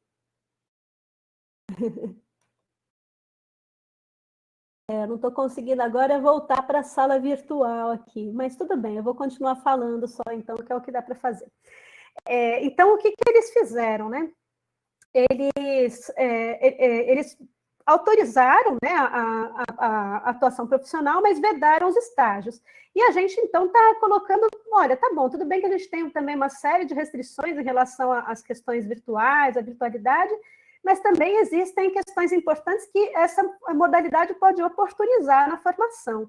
Não estou conseguindo agora voltar para a sala virtual aqui, mas tudo bem, eu vou continuar falando só, então, que é o que dá para fazer. Então, o que eles fizeram, né? Eles autorizaram, né, a atuação profissional, mas vedaram os estágios. E a gente, então, está colocando, olha, tá bom, tudo bem que a gente tem também uma série de restrições em relação às questões virtuais, à virtualidade, mas também existem questões importantes que essa modalidade pode oportunizar na formação.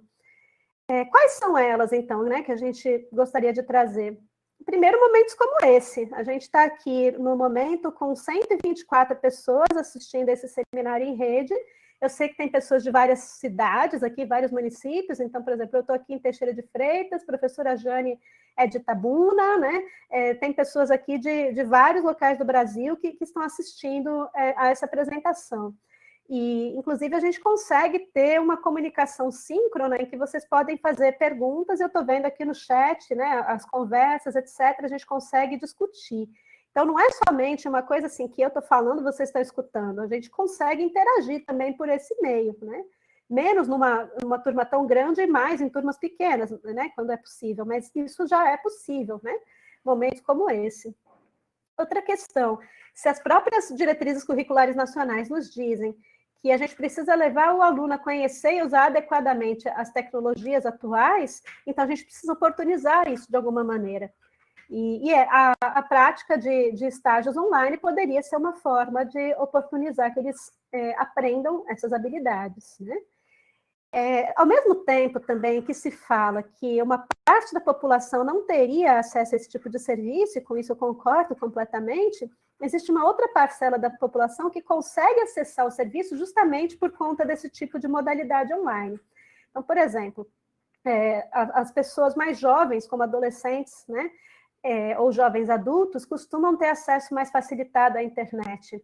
Quais são elas, então, né, que a gente gostaria de trazer? Primeiro, momentos como esse. A gente está aqui no momento com 124 pessoas assistindo esse seminário em rede. Eu sei que tem pessoas de várias cidades aqui, vários municípios. Então, por exemplo, eu estou aqui em Teixeira de Freitas, professora Jane é de Itabuna, né? Tem pessoas aqui de vários locais do Brasil que estão assistindo a essa apresentação. E, inclusive, a gente consegue ter uma comunicação síncrona em que vocês podem fazer perguntas, eu estou vendo aqui no chat, né, as conversas, etc., a gente consegue discutir. Então, não é somente uma coisa assim que eu estou falando, vocês estão escutando, a gente consegue interagir também por esse meio, né? Menos numa turma tão grande e mais em turmas pequenas, né, quando é possível, mas isso já é possível, né? Momentos como esse. Outra questão, se as próprias diretrizes curriculares nacionais nos dizem que a gente precisa levar o aluno a conhecer e usar adequadamente as tecnologias atuais, então a gente precisa oportunizar isso de alguma maneira. E a prática de estágios online poderia ser uma forma de oportunizar que eles aprendam essas habilidades, né? Ao mesmo tempo também que se fala que uma parte da população não teria acesso a esse tipo de serviço, e com isso eu concordo completamente, existe uma outra parcela da população que consegue acessar o serviço justamente por conta desse tipo de modalidade online. Então, por exemplo, as pessoas mais jovens, como adolescentes, né, ou jovens adultos, costumam ter acesso mais facilitado à internet.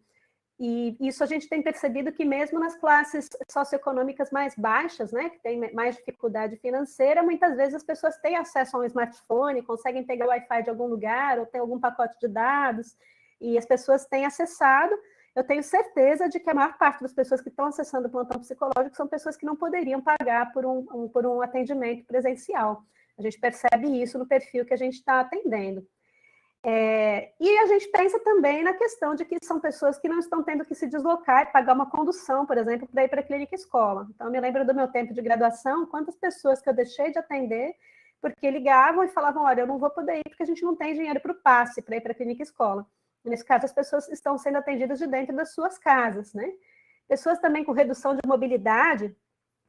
E isso a gente tem percebido que mesmo nas classes socioeconômicas mais baixas, né, que tem mais dificuldade financeira, muitas vezes as pessoas têm acesso a um smartphone, conseguem pegar o Wi-Fi de algum lugar, ou tem algum pacote de dados, e as pessoas têm acessado. Eu tenho certeza de que a maior parte das pessoas que estão acessando o plantão psicológico são pessoas que não poderiam pagar por um atendimento presencial. A gente percebe isso no perfil que a gente está atendendo. E a gente pensa também na questão de que são pessoas que não estão tendo que se deslocar e pagar uma condução, por exemplo, para ir para a clínica escola. Então, eu me lembro do meu tempo de graduação, quantas pessoas que eu deixei de atender porque ligavam e falavam, olha, eu não vou poder ir porque a gente não tem dinheiro para o passe para ir para a clínica escola. E, nesse caso, as pessoas estão sendo atendidas de dentro das suas casas, né? Pessoas também com redução de mobilidade,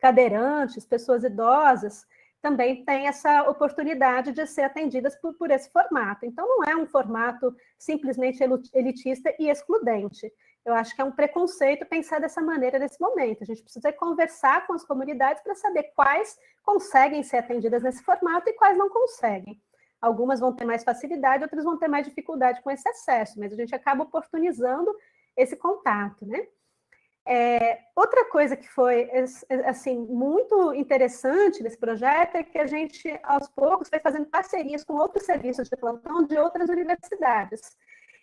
cadeirantes, pessoas idosas, também têm essa oportunidade de ser atendidas por esse formato. Então, não é um formato simplesmente elitista e excludente. Eu acho que é um preconceito pensar dessa maneira nesse momento. A gente precisa conversar com as comunidades para saber quais conseguem ser atendidas nesse formato e quais não conseguem. Algumas vão ter mais facilidade, outras vão ter mais dificuldade com esse acesso, mas a gente acaba oportunizando esse contato, né? Outra coisa que foi assim, muito interessante nesse projeto é que a gente, aos poucos, foi fazendo parcerias com outros serviços de plantão de outras universidades.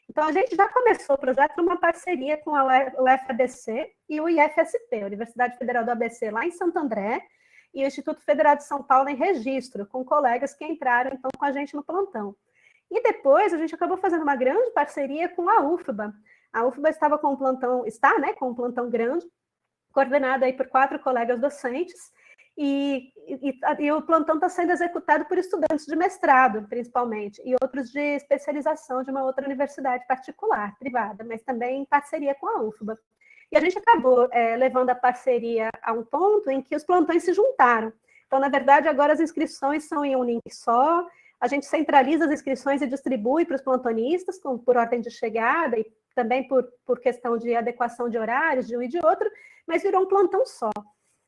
Então, a gente já começou o projeto numa parceria com a UFABC e o IFSP, a Universidade Federal do ABC, lá em Santo André, e o Instituto Federal de São Paulo em Registro, com colegas que entraram, então, com a gente no plantão. E depois, a gente acabou fazendo uma grande parceria com a UFBA. A UFBA estava com um plantão, com um plantão grande, coordenado aí por 4 colegas docentes, e o plantão está sendo executado por estudantes de mestrado, principalmente, e outros de especialização de uma outra universidade particular, privada, mas também em parceria com a UFBA. E a gente acabou levando a parceria a um ponto em que os plantões se juntaram. Então, na verdade, agora as inscrições são em um link só, a gente centraliza as inscrições e distribui para os plantonistas, por ordem de chegada e também por questão de adequação de horários de um e de outro, mas virou um plantão só.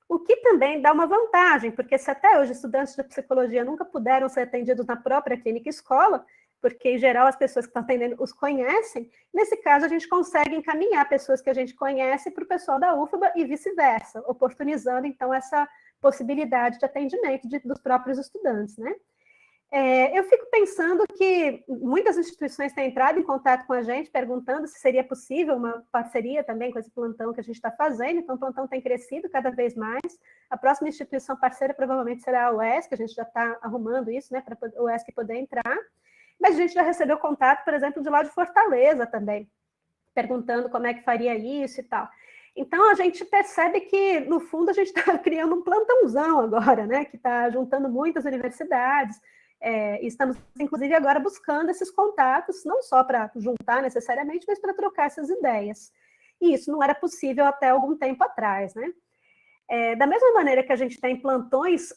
O que também dá uma vantagem, porque se até hoje estudantes de psicologia nunca puderam ser atendidos na própria clínica escola, porque, em geral, as pessoas que estão atendendo os conhecem, nesse caso, a gente consegue encaminhar pessoas que a gente conhece para o pessoal da UFBA e vice-versa, oportunizando, então, essa possibilidade de atendimento dos próprios estudantes, né? Eu fico pensando que muitas instituições têm entrado em contato com a gente, perguntando se seria possível uma parceria também com esse plantão que a gente está fazendo, então o plantão tem crescido cada vez mais. A próxima instituição parceira provavelmente será a UESC, a gente já está arrumando isso, né, para a UESC poder entrar, mas a gente já recebeu contato, por exemplo, de lá de Fortaleza também, perguntando como é que faria isso e tal. Então, a gente percebe que, no fundo, a gente está criando um plantãozão agora, né? Que está juntando muitas universidades, e estamos, inclusive, agora buscando esses contatos, não só para juntar necessariamente, mas para trocar essas ideias. E isso não era possível até algum tempo atrás, né? Da mesma maneira que a gente tem plantões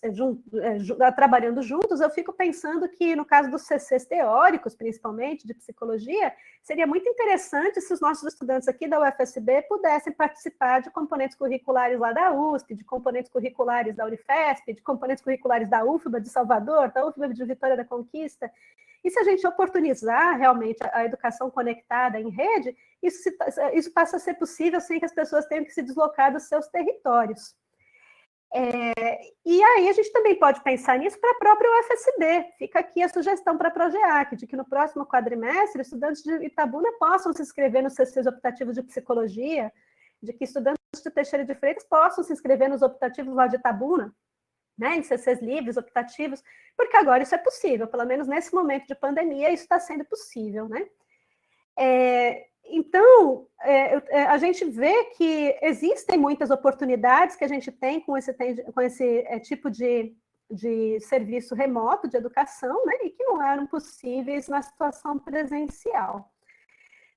trabalhando juntos, eu fico pensando que, no caso dos CCs teóricos, principalmente, de psicologia, seria muito interessante se os nossos estudantes aqui da UFSB pudessem participar de componentes curriculares lá da USP, de componentes curriculares da Unifesp, de componentes curriculares da UFBA de Salvador, da UFBA de Vitória da Conquista. E se a gente oportunizar realmente a educação conectada em rede, isso passa a ser possível sem que as pessoas tenham que se deslocar dos seus territórios. E aí a gente também pode pensar nisso para a própria UFSB. Fica aqui a sugestão para a Progeac, de que no próximo quadrimestre, estudantes de Itabuna possam se inscrever nos CCs optativos de psicologia, de que estudantes de Teixeira de Freitas possam se inscrever nos optativos lá de Itabuna, né, em CCs livres, optativos, porque agora isso é possível, pelo menos nesse momento de pandemia, isso está sendo possível, né? Então, a gente vê que existem muitas oportunidades que a gente tem com esse tipo de serviço remoto de educação, né, e que não eram possíveis na situação presencial.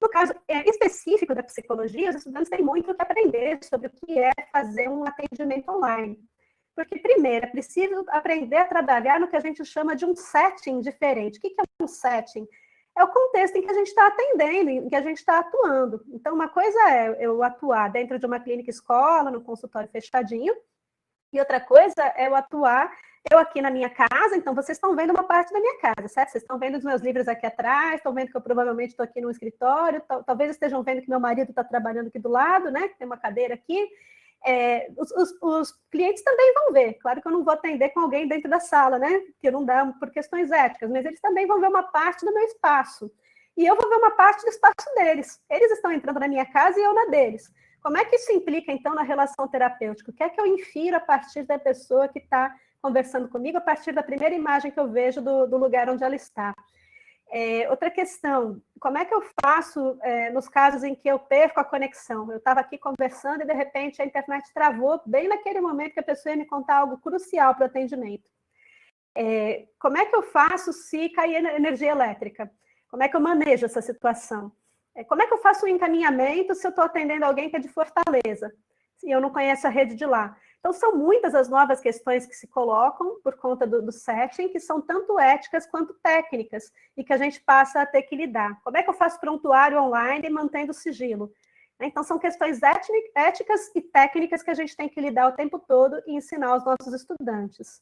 No caso específico da psicologia, os estudantes têm muito o que aprender sobre o que é fazer um atendimento online. Porque, primeiro, é preciso aprender a trabalhar no que a gente chama de um setting diferente. O que é um setting? É o contexto em que a gente está atendendo, em que a gente está atuando. Então, uma coisa é eu atuar dentro de uma clínica escola, no consultório fechadinho, e outra coisa é eu atuar aqui na minha casa. Então, vocês estão vendo uma parte da minha casa, certo? Vocês estão vendo os meus livros aqui atrás, estão vendo que eu provavelmente estou aqui no escritório, talvez estejam vendo que meu marido está trabalhando aqui do lado, né? Que tem uma cadeira aqui. Os clientes também vão ver. Claro que eu não vou atender com alguém dentro da sala, né? Porque não dá por questões éticas, mas eles também vão ver uma parte do meu espaço. E eu vou ver uma parte do espaço deles. Eles estão entrando na minha casa e eu na deles. Como é que isso implica, então, na relação terapêutica? O que é que eu infiro a partir da pessoa que está conversando comigo, a partir da primeira imagem que eu vejo do lugar onde ela está? Outra questão, como é que eu faço nos casos em que eu perco a conexão? Eu estava aqui conversando e, de repente, a internet travou bem naquele momento que a pessoa ia me contar algo crucial para o atendimento. Como é que eu faço se cair energia elétrica? Como é que eu manejo essa situação? Como é que eu faço um encaminhamento se eu estou atendendo alguém que é de Fortaleza, se eu não conheço a rede de lá? Então, são muitas as novas questões que se colocam por conta do setting, que são tanto éticas quanto técnicas, e que a gente passa a ter que lidar. Como é que eu faço prontuário online mantendo o sigilo? Então, são questões éticas e técnicas que a gente tem que lidar o tempo todo e ensinar aos nossos estudantes.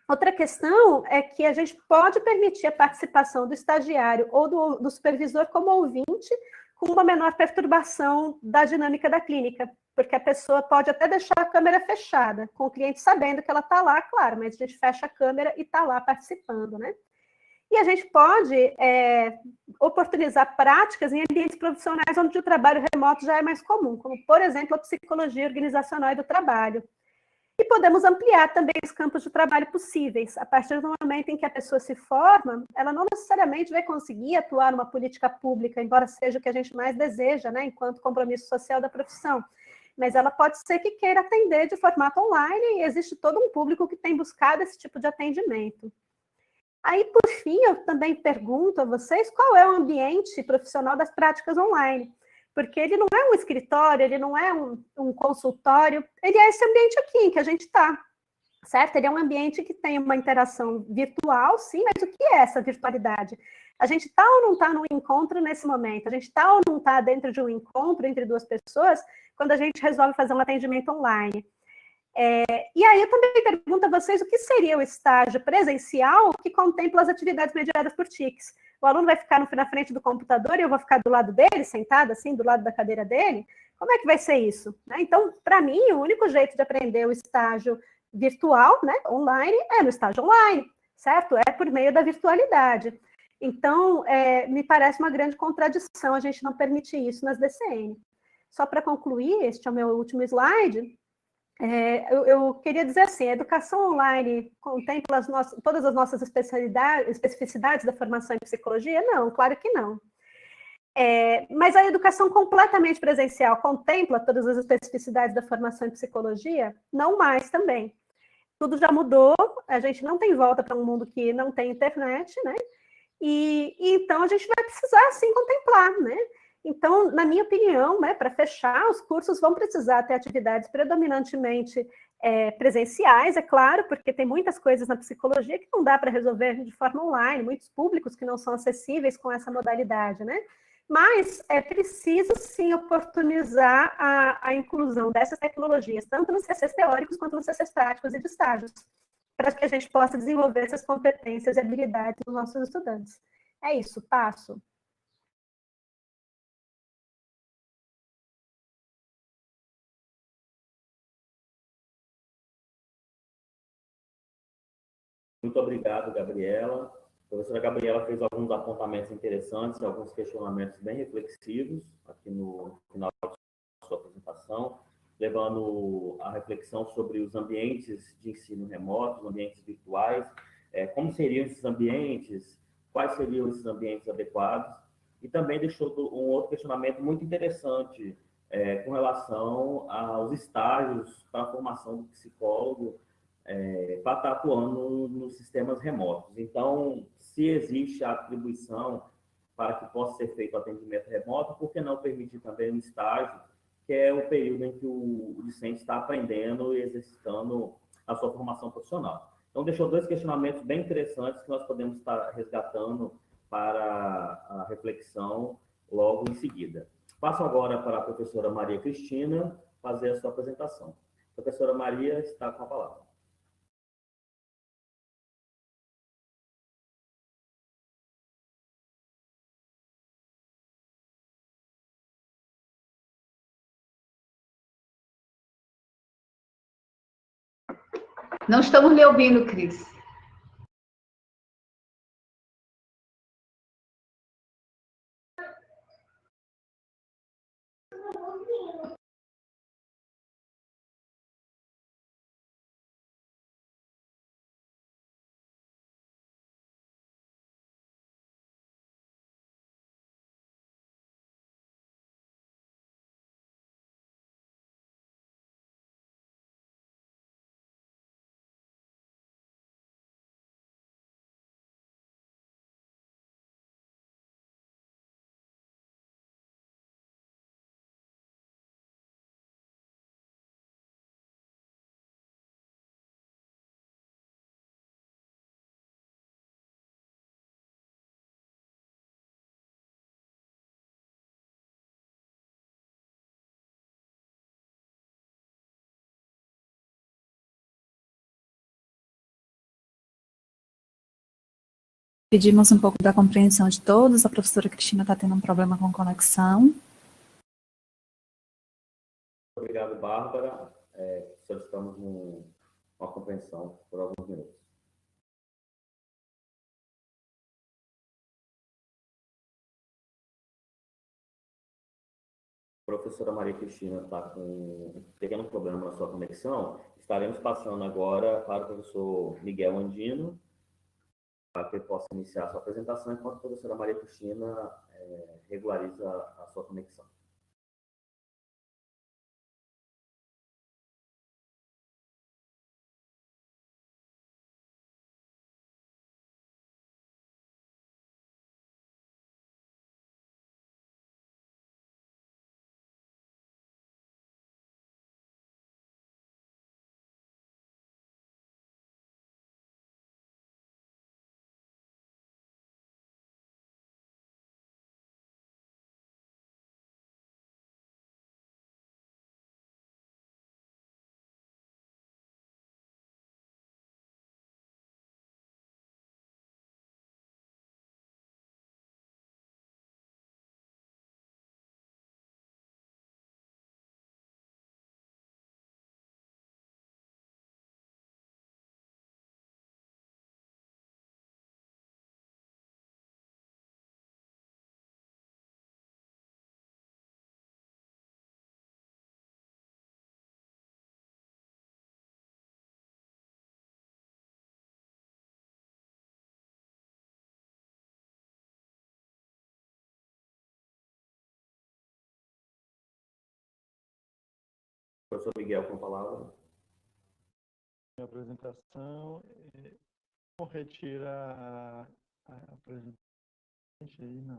Outra questão é que a gente pode permitir a participação do estagiário ou do supervisor como ouvinte, com uma menor perturbação da dinâmica da clínica, porque a pessoa pode até deixar a câmera fechada, com o cliente sabendo que ela está lá, claro, mas a gente fecha a câmera e está lá participando, né? E a gente pode oportunizar práticas em ambientes profissionais onde o trabalho remoto já é mais comum, como, por exemplo, a psicologia organizacional e do trabalho. E podemos ampliar também os campos de trabalho possíveis. A partir do momento em que a pessoa se forma, ela não necessariamente vai conseguir atuar numa política pública, embora seja o que a gente mais deseja, né, enquanto compromisso social da profissão. Mas ela pode ser que queira atender de formato online, e existe todo um público que tem buscado esse tipo de atendimento. Aí, por fim, eu também pergunto a vocês qual é o ambiente profissional das práticas online. Porque ele não é um escritório, ele não é um consultório, ele é esse ambiente aqui em que a gente está, certo? Ele é um ambiente que tem uma interação virtual, sim, mas o que é essa virtualidade? A gente está ou não está num encontro nesse momento? A gente está ou não está dentro de um encontro entre duas pessoas quando a gente resolve fazer um atendimento online? E aí eu também pergunto a vocês o que seria o estágio presencial que contempla as atividades mediadas por TICs. O aluno vai ficar na frente do computador e eu vou ficar do lado dele, sentada assim, do lado da cadeira dele? Como é que vai ser isso? Então, para mim, o único jeito de aprender o estágio virtual, né, online, é no estágio online, certo? É por meio da virtualidade. Então, me parece uma grande contradição a gente não permitir isso nas DCN. Só para concluir, este é o meu último slide. Eu queria dizer assim, a educação online contempla todas as nossas especificidades da formação em psicologia? Não, claro que não. Mas a educação completamente presencial contempla todas as especificidades da formação em psicologia? Não mais também. Tudo já mudou, a gente não tem volta para um mundo que não tem internet, né? E então a gente vai precisar, sim, contemplar, né? Então, na minha opinião, né, para fechar, os cursos vão precisar ter atividades predominantemente presenciais, é claro, porque tem muitas coisas na psicologia que não dá para resolver de forma online, muitos públicos que não são acessíveis com essa modalidade, né? Mas é preciso, sim, oportunizar a inclusão dessas tecnologias, tanto nos CCs teóricos quanto nos CCs práticos e de estágios, para que a gente possa desenvolver essas competências e habilidades nos nossos estudantes. É isso, passo.
Muito obrigado, Gabriela. A professora Gabriela fez alguns apontamentos interessantes, alguns questionamentos bem reflexivos aqui no final da sua apresentação, levando a reflexão sobre os ambientes de ensino remoto, os ambientes virtuais, como seriam esses ambientes, quais seriam esses ambientes adequados, e também deixou um outro questionamento muito interessante com relação aos estágios para a formação do psicólogo, para estar atuando nos sistemas remotos. Então, se existe a atribuição para que possa ser feito o atendimento remoto, por que não permitir também um estágio, que é o período em que o discente está aprendendo e exercitando a sua formação profissional. Então, deixou dois questionamentos bem interessantes que nós podemos estar resgatando para a reflexão logo em seguida. Passo agora para a professora Maria Cristina fazer a sua apresentação. A professora Maria está com a palavra.
Não estamos lhe ouvindo, Cris.
Pedimos um pouco da compreensão de todos. A professora Cristina está tendo um problema com conexão.
Obrigado, Bárbara. Solicitamos uma compreensão por alguns minutos. A professora Maria Cristina está com um pequeno problema na sua conexão. Estaremos passando agora para o professor Miguel Andino, para que ele possa iniciar a sua apresentação, enquanto a professora Maria Cristina regulariza a sua conexão. Professor Miguel, com a palavra.
Minha apresentação, vou retirar a apresentação aí na...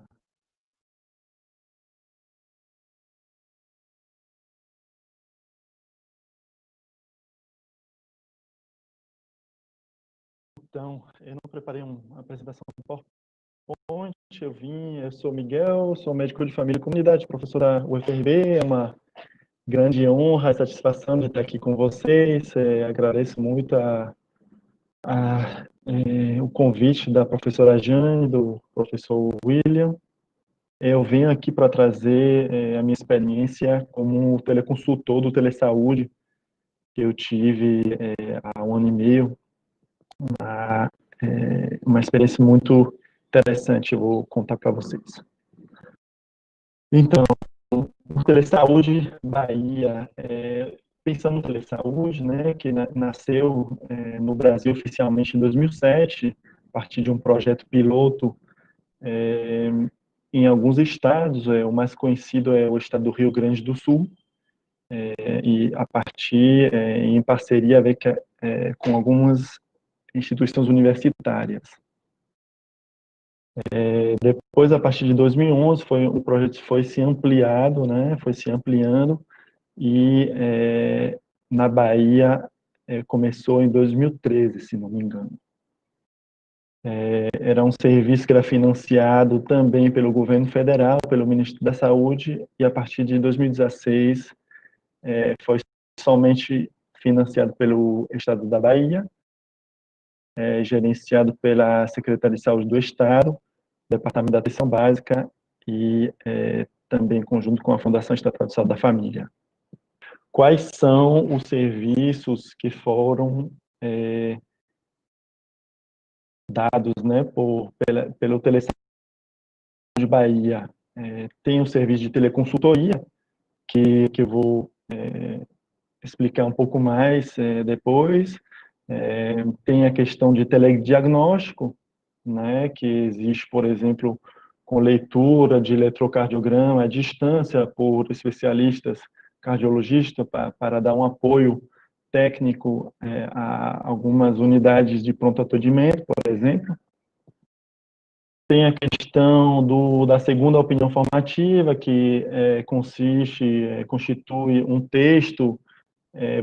Então, eu não preparei uma apresentação PowerPoint, eu sou Miguel, sou médico de família e comunidade, professor da UFRB, é uma grande honra e satisfação de estar aqui com vocês, agradeço muito o convite da professora Jane, do professor William. Eu venho aqui para trazer a minha experiência como teleconsultor do Telesaúde, que eu tive há 1 ano e meio, uma experiência muito interessante, eu vou contar para vocês. Então, o Telesaúde Bahia, pensando no Telesaúde, né, que nasceu no Brasil oficialmente em 2007, a partir de um projeto piloto em alguns estados, o mais conhecido é o estado do Rio Grande do Sul, e a partir, em parceria com algumas instituições universitárias. Depois, a partir de 2011, o projeto foi se ampliado, né, foi se ampliando, e na Bahia começou em 2013, se não me engano. Era um serviço que era financiado também pelo governo federal, pelo Ministério da Saúde, e a partir de 2016 foi somente financiado pelo Estado da Bahia, gerenciado pela Secretaria de Saúde do Estado, Departamento da Atenção Básica e também em conjunto com a Fundação Estatal de Saúde da Família. Quais são os serviços que foram dados, né, pelo Telesaúde de Bahia? Tem o serviço de teleconsultoria, que eu vou explicar um pouco mais depois. Tem a questão de telediagnóstico, né, que existe, por exemplo, com leitura de eletrocardiograma à distância por especialistas cardiologistas para dar um apoio técnico a algumas unidades de pronto atendimento, por exemplo. Tem a questão da segunda opinião formativa, que constitui um texto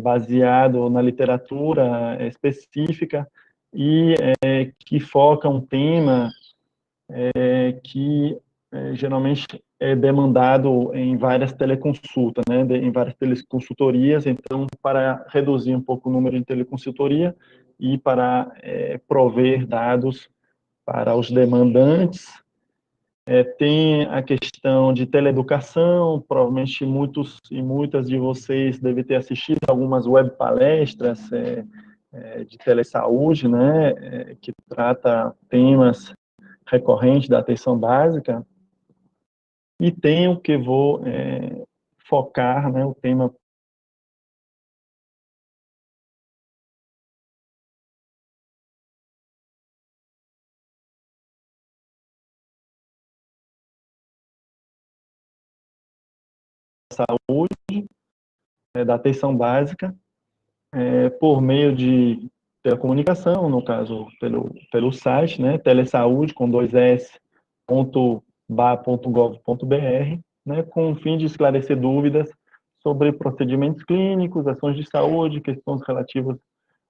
baseado na literatura específica e que foca um tema que geralmente é demandado em várias teleconsultas, né, em várias teleconsultorias. Então, para reduzir um pouco o número de teleconsultoria e para prover dados para os demandantes. Tem a questão de teleeducação, provavelmente muitos e muitas de vocês devem ter assistido algumas web palestras de telesaúde, né, que trata temas recorrentes da atenção básica. E tem o que vou focar, né, o tema saúde, da atenção básica, por meio de telecomunicação, no caso, pelo site, né, telesaude, com 2s.ba.gov.br, né, com o fim de esclarecer dúvidas sobre procedimentos clínicos, ações de saúde, questões relativas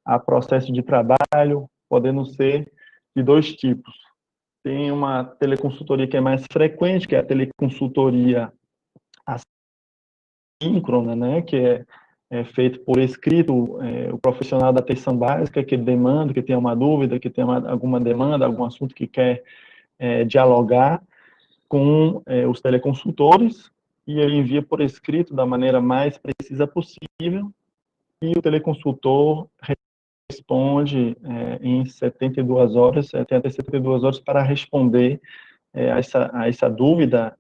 a processo de trabalho, podendo ser de 2 tipos. Tem uma teleconsultoria que é mais frequente, que é a teleconsultoria assíncrona, né, que é feito por escrito, o profissional da atenção básica que demanda, que tem uma dúvida, que tem alguma demanda, algum assunto que quer dialogar com os teleconsultores, e ele envia por escrito da maneira mais precisa possível, e o teleconsultor responde em 72 horas, tem até 72 horas para responder a essa dúvida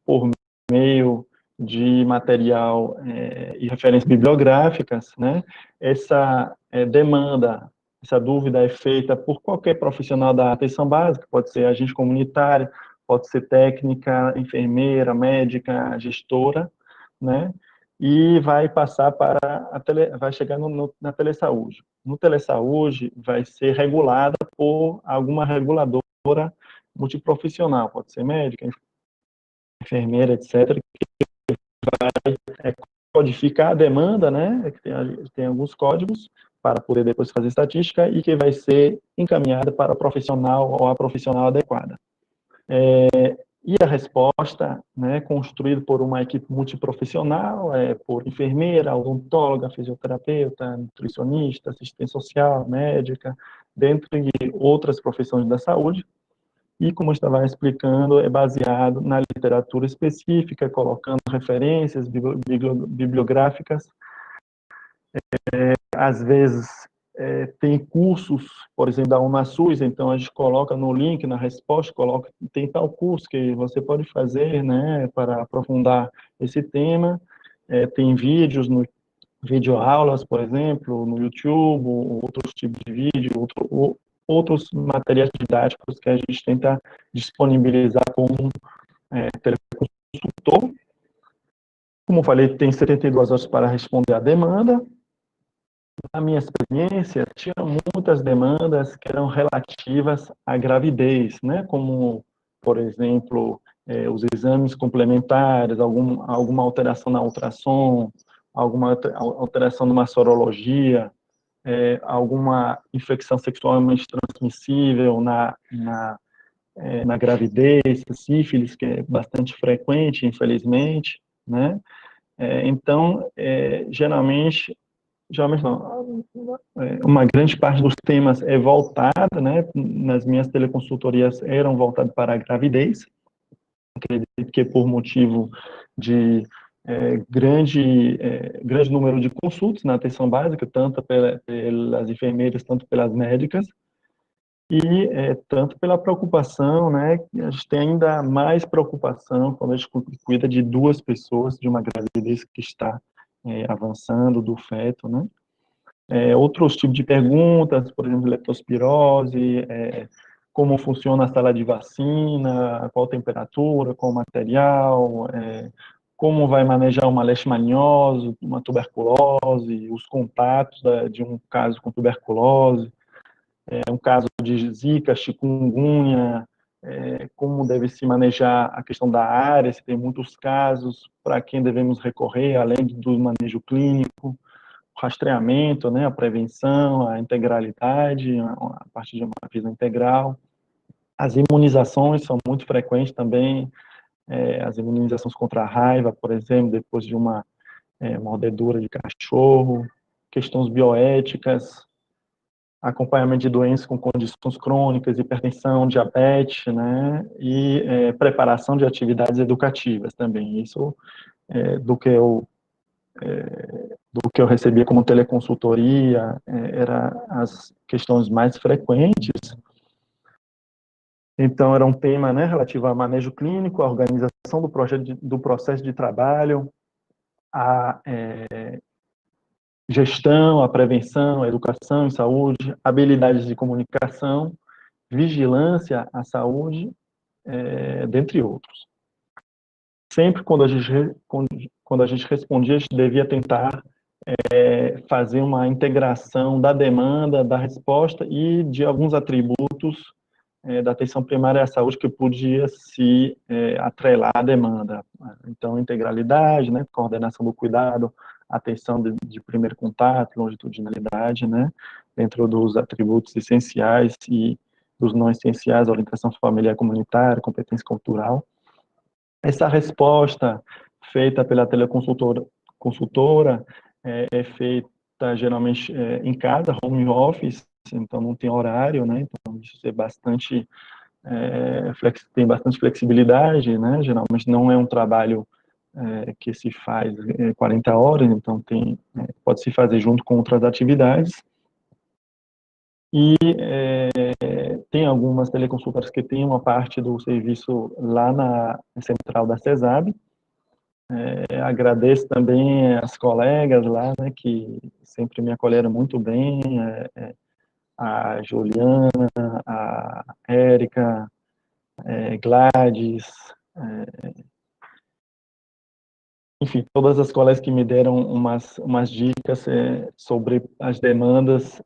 por meio de material e referências bibliográficas, né? Essa demanda, essa dúvida é feita por qualquer profissional da atenção básica, pode ser agente comunitário, pode ser técnica, enfermeira, médica, gestora, né? e vai passar para vai chegar na telesaúde. No telesaúde vai ser regulada por alguma reguladora multiprofissional, pode ser médica, enfermeira, etc., que vai codificar a demanda, né, tem alguns códigos para poder depois fazer estatística e que vai ser encaminhada para o profissional ou a profissional adequada. E a resposta, né, construída por uma equipe multiprofissional, por enfermeira, odontóloga, fisioterapeuta, nutricionista, assistente social, médica, dentre outras profissões da saúde. E, como eu estava explicando, é baseado na literatura específica, colocando referências bibliográficas. Às vezes, tem cursos, por exemplo, da UNASUS, então a gente coloca no link, na resposta, tem tal curso que você pode fazer, né, para aprofundar esse tema. Tem vídeos, videoaulas, por exemplo, no YouTube, outros tipos de vídeo, outros materiais didáticos que a gente tenta disponibilizar como teleconsultor. Como eu falei, tem 72 horas para responder à demanda. Na minha experiência, tinha muitas demandas que eram relativas à gravidez, né? Como, por exemplo, os exames complementares, alguma alteração na ultrassom, alguma alteração numa sorologia, alguma infecção sexualmente transmissível na gravidez, sífilis, que é bastante frequente, infelizmente, né? Então, geralmente não, uma grande parte dos temas é voltada, né, nas minhas teleconsultorias eram voltadas para a gravidez, acredito que por motivo de grande número de consultas na atenção básica, tanto pelas enfermeiras, tanto pelas médicas, e tanto pela preocupação, né, a gente tem ainda mais preocupação quando a gente cuida de duas pessoas, de uma gravidez que está avançando, do feto, né. Outros tipos de perguntas, por exemplo, leptospirose, como funciona a sala de vacina, qual temperatura, qual material, como vai manejar uma leishmaniose, uma tuberculose, os contatos de um caso com tuberculose, um caso de zika, chikungunya, como deve se manejar a questão da área, se tem muitos casos, para quem devemos recorrer, além do manejo clínico, rastreamento, né, a prevenção, a integralidade, a partir de uma visão integral. As imunizações são muito frequentes também, as imunizações contra a raiva, por exemplo, depois de uma mordedura de cachorro, questões bioéticas, acompanhamento de doenças com condições crônicas, hipertensão, diabetes, né, e preparação de atividades educativas também. Isso do que eu recebia como teleconsultoria, era as questões mais frequentes. Então, era um tema, né, relativo a manejo clínico, a organização do processo de trabalho, a gestão, a prevenção, a educação em saúde, habilidades de comunicação, vigilância à saúde, dentre outros. Sempre quando a gente respondia, a gente devia tentar fazer uma integração da demanda, da resposta e de alguns atributos da atenção primária à saúde que podia se atrelar à demanda. Então, integralidade, né, coordenação do cuidado, atenção de primeiro contato, longitudinalidade, né, dentro dos atributos essenciais e dos não essenciais, orientação familiar comunitária, competência cultural. Essa resposta feita pela teleconsultora é feita geralmente em casa, home office, então não tem horário, né? Então isso é bastante tem bastante flexibilidade, né? Geralmente não é um trabalho que se faz 40 horas, então pode se fazer junto com outras atividades. E tem algumas teleconsultoras que têm uma parte do serviço lá na central da CESAB. Agradeço também as colegas lá, né, que sempre me acolheram muito bem, a Juliana, a Érica, Gladys, enfim, todas as colegas que me deram umas dicas sobre as demandas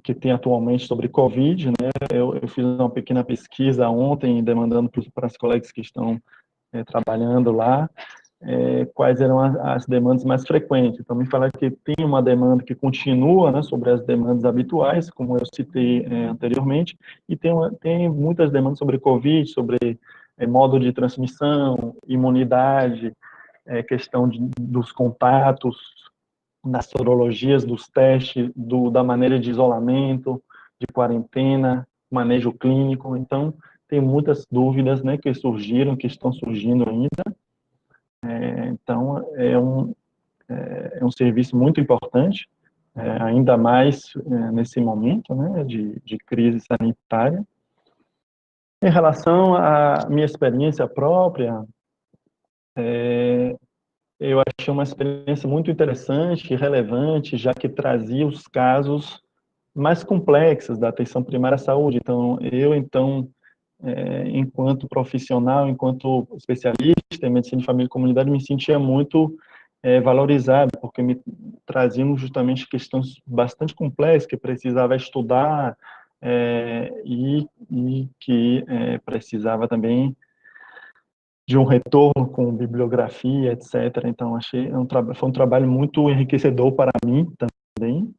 que tem atualmente sobre Covid, né? Eu fiz uma pequena pesquisa ontem, demandando para as colegas que estão trabalhando lá, quais eram as demandas mais frequentes. Então, me falaram que tem uma demanda que continua, né, sobre as demandas habituais, como eu citei anteriormente, e tem muitas demandas sobre Covid, sobre modo de transmissão, imunidade, questão dos contatos, das sorologias, dos testes, da maneira de isolamento, de quarentena, manejo clínico. Então, tem muitas dúvidas, né, que surgiram, que estão surgindo ainda. Então, é um serviço muito importante, ainda mais nesse momento, né, de crise sanitária. Em relação à minha experiência própria, eu achei uma experiência muito interessante e relevante, já que trazia os casos mais complexos da atenção primária à saúde. Então, enquanto profissional, enquanto especialista em medicina de família e comunidade, me sentia muito valorizado, porque me traziam justamente questões bastante complexas que precisava estudar e que precisava também de um retorno com bibliografia, etc. Então, foi um trabalho muito enriquecedor para mim também.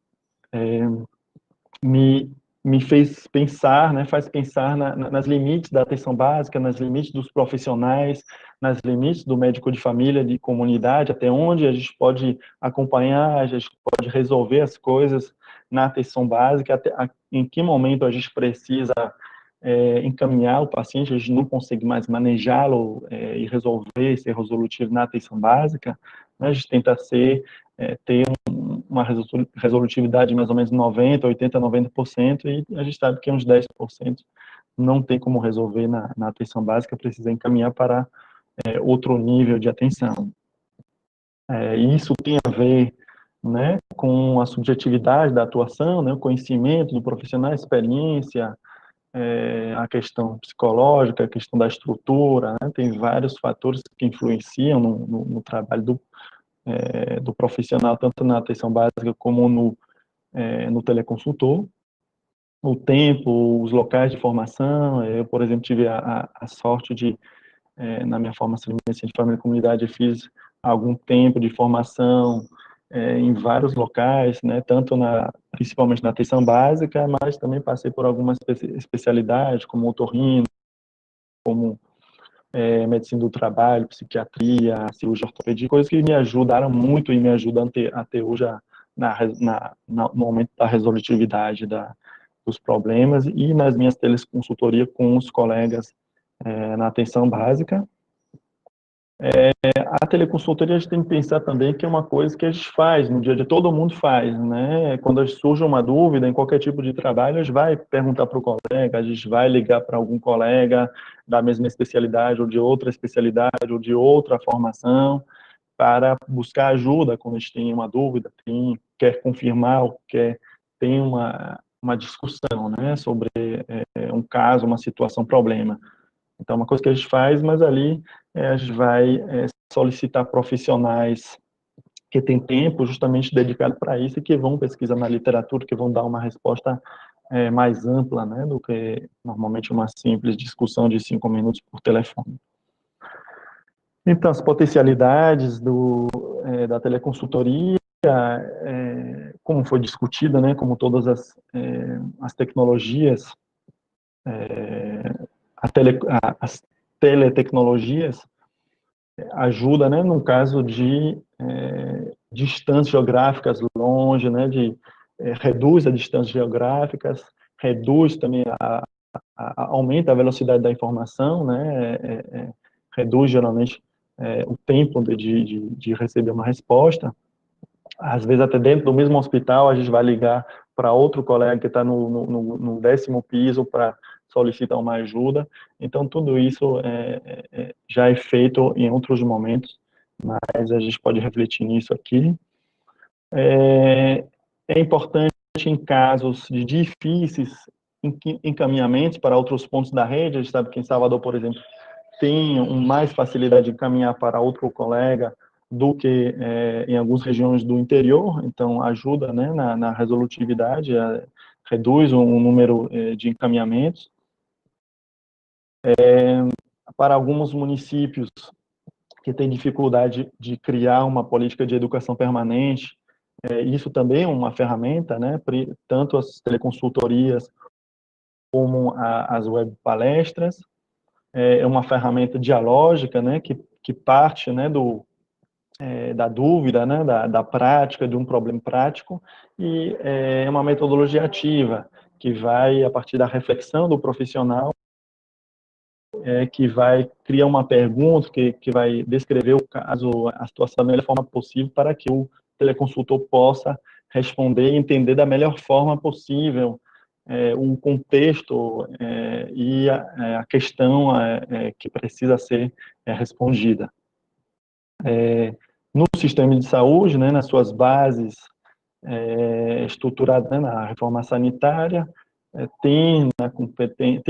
Me fez pensar, né, faz pensar nas limites da atenção básica, nas limites dos profissionais, nas limites do médico de família, de comunidade, até onde a gente pode acompanhar, a gente pode resolver as coisas na atenção básica, em que momento a gente precisa encaminhar o paciente, a gente não consegue mais manejá-lo e resolver, ser resolutivo na atenção básica, né, a gente tenta ter uma resolutividade de mais ou menos 90%, 80%, 90%, e a gente sabe que uns 10% não tem como resolver na atenção básica, precisa encaminhar para outro nível de atenção. E isso tem a ver, né, com a subjetividade da atuação, né, o conhecimento do profissional, a experiência, a questão psicológica, a questão da estrutura, né, tem vários fatores que influenciam no trabalho do profissional, tanto na atenção básica como no teleconsultor. O tempo, os locais de formação. Eu, por exemplo, tive a sorte de, na minha formação de medicina de família e comunidade, eu fiz algum tempo de formação em vários locais, né, principalmente na atenção básica, mas também passei por algumas especialidades, como otorrino, como medicina do trabalho, psiquiatria, cirurgia ortopedia, coisas que me ajudaram muito e me ajudam até hoje no momento da resolutividade dos problemas e nas minhas teleconsultorias com os colegas na atenção básica. A teleconsultoria a gente tem que pensar também que é uma coisa que a gente faz no dia a dia, todo mundo faz, né? Quando surge uma dúvida em qualquer tipo de trabalho, a gente vai perguntar para o colega, a gente vai ligar para algum colega da mesma especialidade ou de outra especialidade ou de outra formação para buscar ajuda quando a gente tem uma dúvida, quer confirmar ou tem uma discussão, né, sobre um caso, uma situação, problema. Então, é uma coisa que a gente faz, mas ali a gente vai solicitar profissionais que têm tempo justamente dedicado para isso e que vão pesquisar na literatura, que vão dar uma resposta mais ampla, né, do que normalmente uma simples discussão de 5 minutos por telefone. Então, as potencialidades da teleconsultoria, como foi discutida, né, como todas as tecnologias, as teletecnologias ajuda, né, no caso de distâncias geográficas longe, né, reduz as distâncias geográficas, reduz também aumenta a velocidade da informação, né, reduz geralmente o tempo de receber uma resposta. Às vezes até dentro do mesmo hospital a gente vai ligar para outro colega que está no 10º piso para solicitar uma ajuda. Então, tudo isso já é feito em outros momentos, mas a gente pode refletir nisso aqui. É importante em casos de difíceis encaminhamentos para outros pontos da rede. A gente sabe que em Salvador, por exemplo, tem mais facilidade de encaminhar para outro colega do que em algumas regiões do interior, então ajuda, né, na resolutividade, reduz o número de encaminhamentos. Para alguns municípios que têm dificuldade de criar uma política de educação permanente, isso também é uma ferramenta, né, tanto as teleconsultorias como as web palestras, é uma ferramenta dialógica, né, que parte, né, da dúvida, né, da prática, de um problema prático, e é uma metodologia ativa, que vai, a partir da reflexão do profissional, que vai criar uma pergunta, que vai descrever o caso, a situação da melhor forma possível, para que o teleconsultor possa responder e entender da melhor forma possível o contexto e a questão que precisa ser respondida. No sistema de saúde, né, nas suas bases estruturadas, né, na reforma sanitária, tem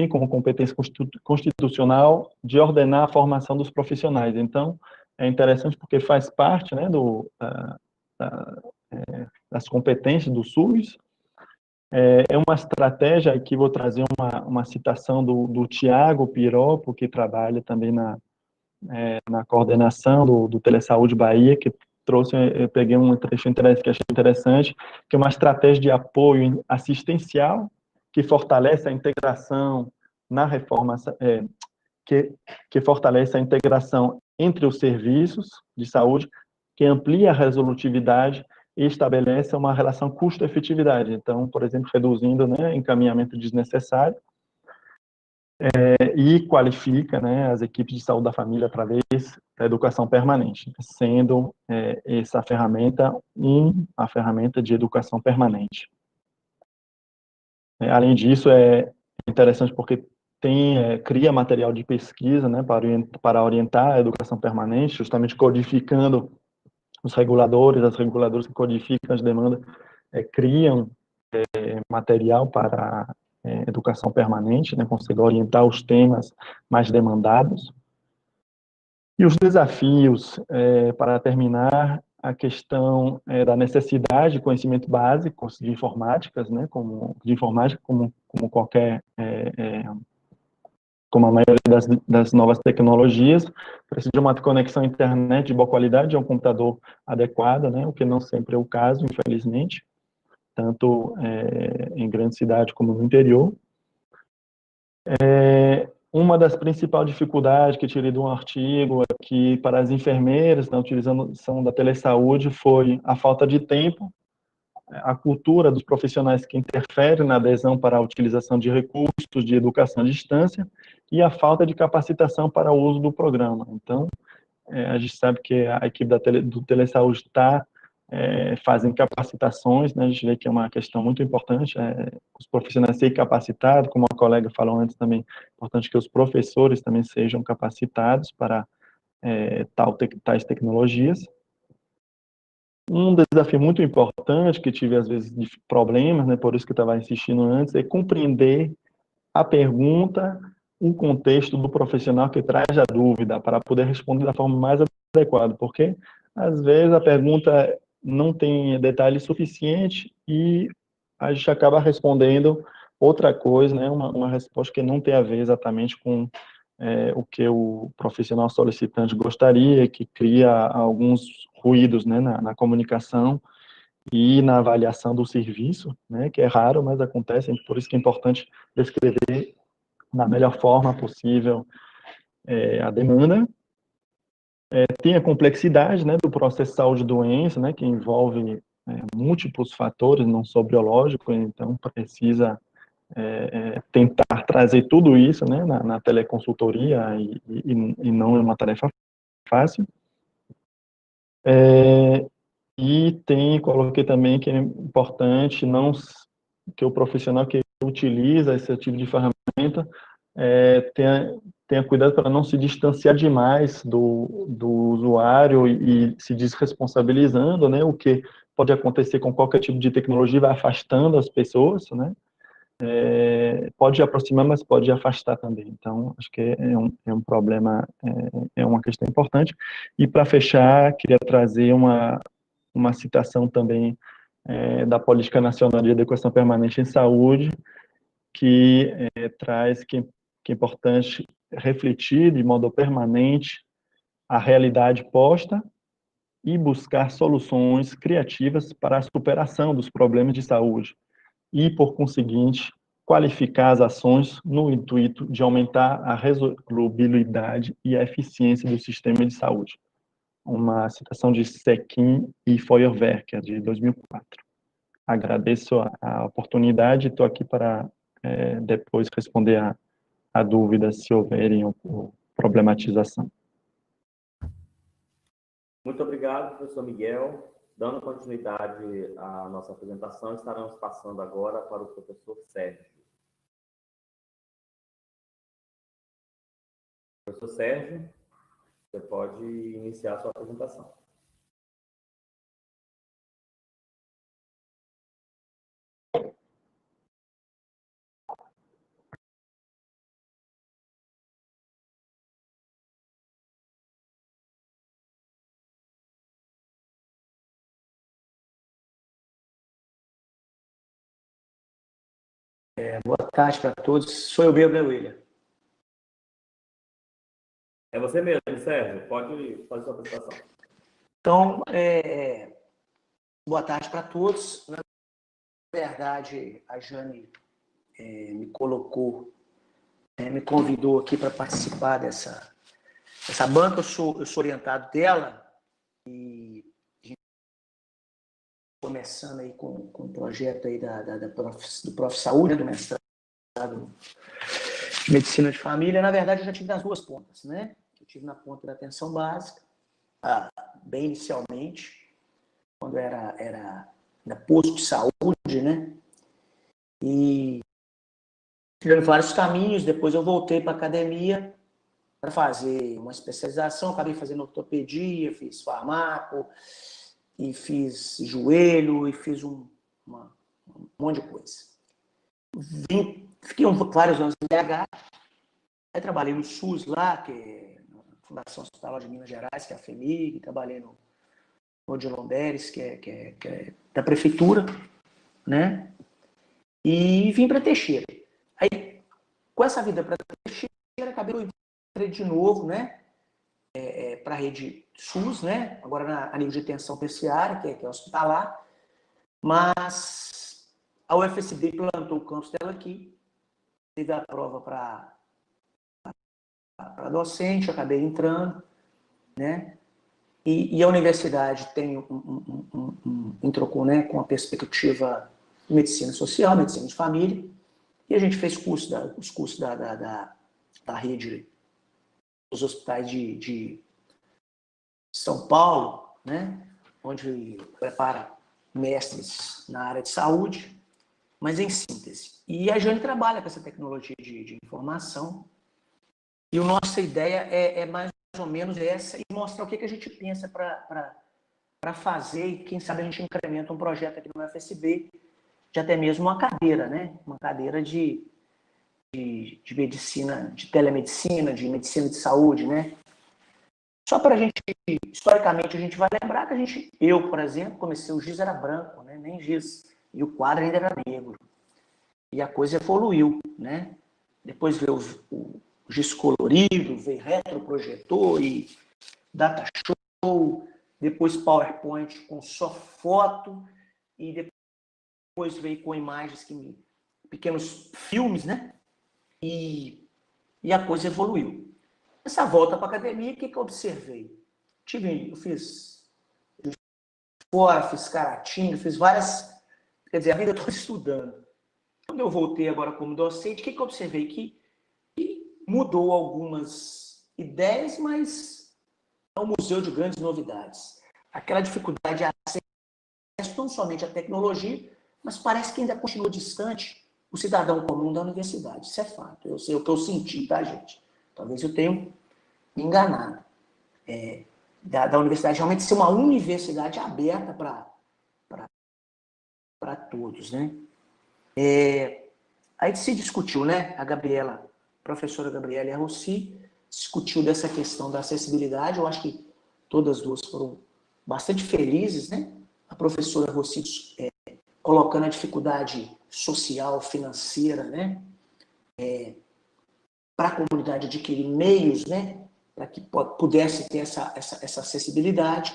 como competência constitucional de ordenar a formação dos profissionais. Então, é interessante porque faz parte, né, das competências do SUS. É uma estratégia, aqui vou trazer uma citação do Tiago Piropo, que trabalha também na coordenação do Telesaúde Bahia, que trouxe, eu peguei um trecho que achei interessante, que é uma estratégia de apoio assistencial que fortalece a integração na reforma, que fortalece a integração entre os serviços de saúde, que amplia a resolutividade e estabelece uma relação custo-efetividade. Então, por exemplo, reduzindo, né, encaminhamento desnecessário, e qualifica, né, as equipes de saúde da família através da educação permanente, sendo essa ferramenta a ferramenta de educação permanente. Além disso, é interessante porque cria material de pesquisa, né, para orientar a educação permanente, justamente codificando os reguladores, as reguladoras que codificam as demandas, criam material para educação permanente, né, consegue orientar os temas mais demandados. E os desafios, para terminar, a questão da necessidade de conhecimento básico de informáticas, né, como qualquer, como a maioria das novas tecnologias, precisa de uma conexão à internet de boa qualidade, a um computador adequado, né, o que não sempre é o caso, infelizmente, tanto em grande cidade como no interior. Uma das principais dificuldades que tirei de um artigo é que, para as enfermeiras, na utilização da telesaúde, foi a falta de tempo, a cultura dos profissionais que interferem na adesão para a utilização de recursos de educação à distância e a falta de capacitação para o uso do programa. Então, a gente sabe que a equipe do telesaúde fazem capacitações, né? A gente vê que é uma questão muito importante, os profissionais serem capacitados, como a colega falou antes também, é importante que os professores também sejam capacitados para tais tecnologias. Um desafio muito importante, que tive às vezes problemas, né, por isso que eu estava insistindo antes, é compreender a pergunta, o contexto do profissional que traz a dúvida, para poder responder da forma mais adequada, porque às vezes a pergunta não tem detalhe suficiente e a gente acaba respondendo outra coisa, né, uma resposta que não tem a ver exatamente com o que o profissional solicitante gostaria, que cria alguns ruídos, né, na comunicação e na avaliação do serviço, né, que é raro, mas acontece, por isso que é importante descrever da melhor forma possível a demanda. Tem a complexidade, né, do processo de saúde e doença, né, que envolve múltiplos fatores, não só biológicos, então precisa tentar trazer tudo isso, né, na teleconsultoria e não é uma tarefa fácil. E coloquei também que é importante que o profissional que utiliza esse tipo de ferramenta tenha cuidado para não se distanciar demais do usuário e se desresponsabilizando, né, o que pode acontecer com qualquer tipo de tecnologia, vai afastando as pessoas, né, pode aproximar, mas pode afastar também. Então, acho que é um problema, é uma questão importante. E, para fechar, queria trazer uma citação também da Política Nacional de Adequação Permanente em Saúde, que traz que é importante refletir de modo permanente a realidade posta e buscar soluções criativas para a superação dos problemas de saúde e, por conseguinte, qualificar as ações no intuito de aumentar a resolubilidade e a eficiência do sistema de saúde. Uma citação de Sequin e Feuerwerker, de 2004. Agradeço a oportunidade e estou aqui para depois responder a dúvidas, se houverem, ou problematização.
Muito obrigado, professor Miguel. Dando continuidade à nossa apresentação, estaremos passando agora para o professor Sérgio. Professor Sérgio, você pode iniciar a sua apresentação.
Boa tarde para todos. Sou eu mesmo, né, William?
É você mesmo, Sérgio. Pode fazer sua apresentação.
Então, boa tarde para todos. Na verdade, a Jane me convidou aqui para participar dessa banca. Eu sou orientado dela e começando aí com o projeto aí do Prof. Saúde, do mestrado de Medicina de Família. Na verdade, eu já tive nas duas pontas, né? Eu tive na ponta da atenção básica, bem inicialmente, quando era posto de saúde, né? E tive vários caminhos. Depois eu voltei para a academia para fazer uma especialização. Acabei fazendo ortopedia, fiz farmaco, e fiz joelho, e fiz um monte de coisa. Fiquei vários anos em BH, aí trabalhei no SUS lá, que é a Fundação Hospitalar de Minas Gerais, que é a FEMIG, trabalhei no Odilon Deres, que é da prefeitura, né? E vim para Teixeira. Aí, com essa vida para Teixeira, acabei indo de novo, né? Para a rede SUS, né? Agora a nível de atenção terciária, que é hospitalar, mas a UFSB plantou o campus dela aqui, teve a prova para docente, eu acabei entrando, né? E a universidade tem entrou com a perspectiva de medicina social, medicina de família, e a gente fez os cursos da rede dos hospitais de São Paulo, né, onde prepara mestres na área de saúde, mas em síntese. E a Jane trabalha com essa tecnologia de informação, e a nossa ideia é mais ou menos essa, e mostrar o que a gente pensa para fazer, e quem sabe a gente incrementa um projeto aqui no UFSB, de até mesmo uma cadeira, né, uma cadeira de medicina, de telemedicina, de medicina de saúde, né? Só para a gente, historicamente, a gente vai lembrar que eu, por exemplo, comecei, o giz era branco, né? Nem giz, e o quadro ainda era negro. E a coisa evoluiu, né? Depois veio o giz colorido, veio retroprojetor e data show, depois PowerPoint com só foto, e depois veio com imagens, pequenos filmes, né? E a coisa evoluiu. Essa volta para a academia, o que eu observei? Eu fiz fora, fiz karatinho, fiz várias... Quer dizer, a vida toda estudando. Quando eu voltei agora como docente, o que eu observei? Que mudou algumas ideias, mas é um museu de grandes novidades. Aquela dificuldade de acesso não somente à tecnologia, mas parece que ainda continua distante o cidadão comum da universidade. Isso é fato. Eu sei o que eu senti, tá, gente? Talvez eu tenha me enganado. Da universidade realmente ser uma universidade aberta para todos, né? Aí se discutiu, né? A professora Gabriela Rossi, discutiu dessa questão da acessibilidade. Eu acho que todas duas foram bastante felizes, né? A professora Rossi colocando a dificuldade social, financeira, né? Para a comunidade adquirir meios, né? Para que pudesse ter essa acessibilidade.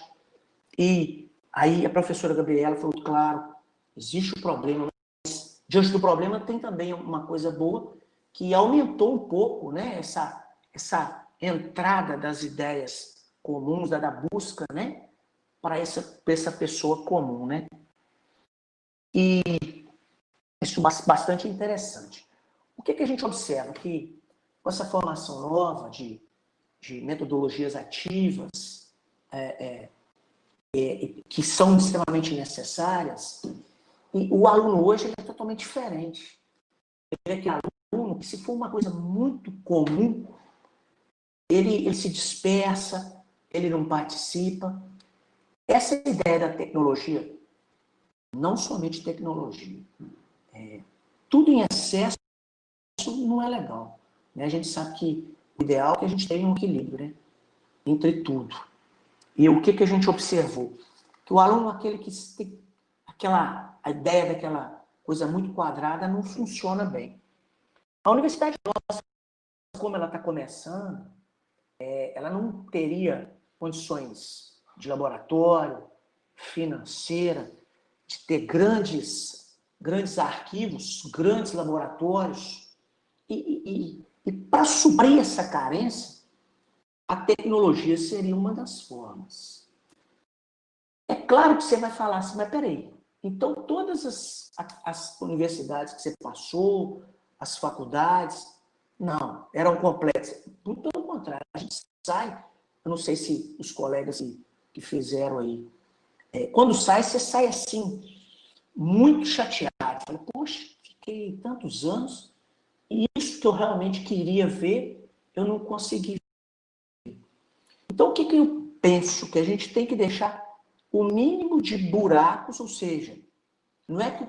E aí a professora Gabriela falou, claro, existe o problema, mas diante do problema tem também uma coisa boa, que aumentou um pouco, né? Essa entrada das ideias comuns, da busca, né? Para essa pessoa comum, né? E isso é bastante interessante. O que a gente observa? Que com essa formação nova de metodologias ativas, que são extremamente necessárias, e o aluno hoje ele é totalmente diferente. Ele é aquele aluno que, se for uma coisa muito comum, ele se dispersa, ele não participa. Essa ideia da tecnologia, não somente tecnologia, tudo em excesso não é legal. Né? A gente sabe que o ideal é que a gente tenha um equilíbrio, né? Entre tudo. E o que a gente observou? Que o aluno, aquele que tem a ideia daquela coisa muito quadrada, não funciona bem. A universidade nossa, como ela está começando, ela não teria condições de laboratório, financeira, de ter grandes arquivos, grandes laboratórios. E para suprir essa carência, a tecnologia seria uma das formas. É claro que você vai falar assim, mas peraí, então todas as universidades que você passou, as faculdades, não, eram complexas. Muito pelo contrário, a gente sai, eu não sei se os colegas que fizeram aí, quando sai, você sai assim, muito chateado. Falei, poxa, fiquei tantos anos e isso que eu realmente queria ver, eu não consegui ver. Então, o que eu penso? Que a gente tem que deixar o mínimo de buracos, ou seja, não é que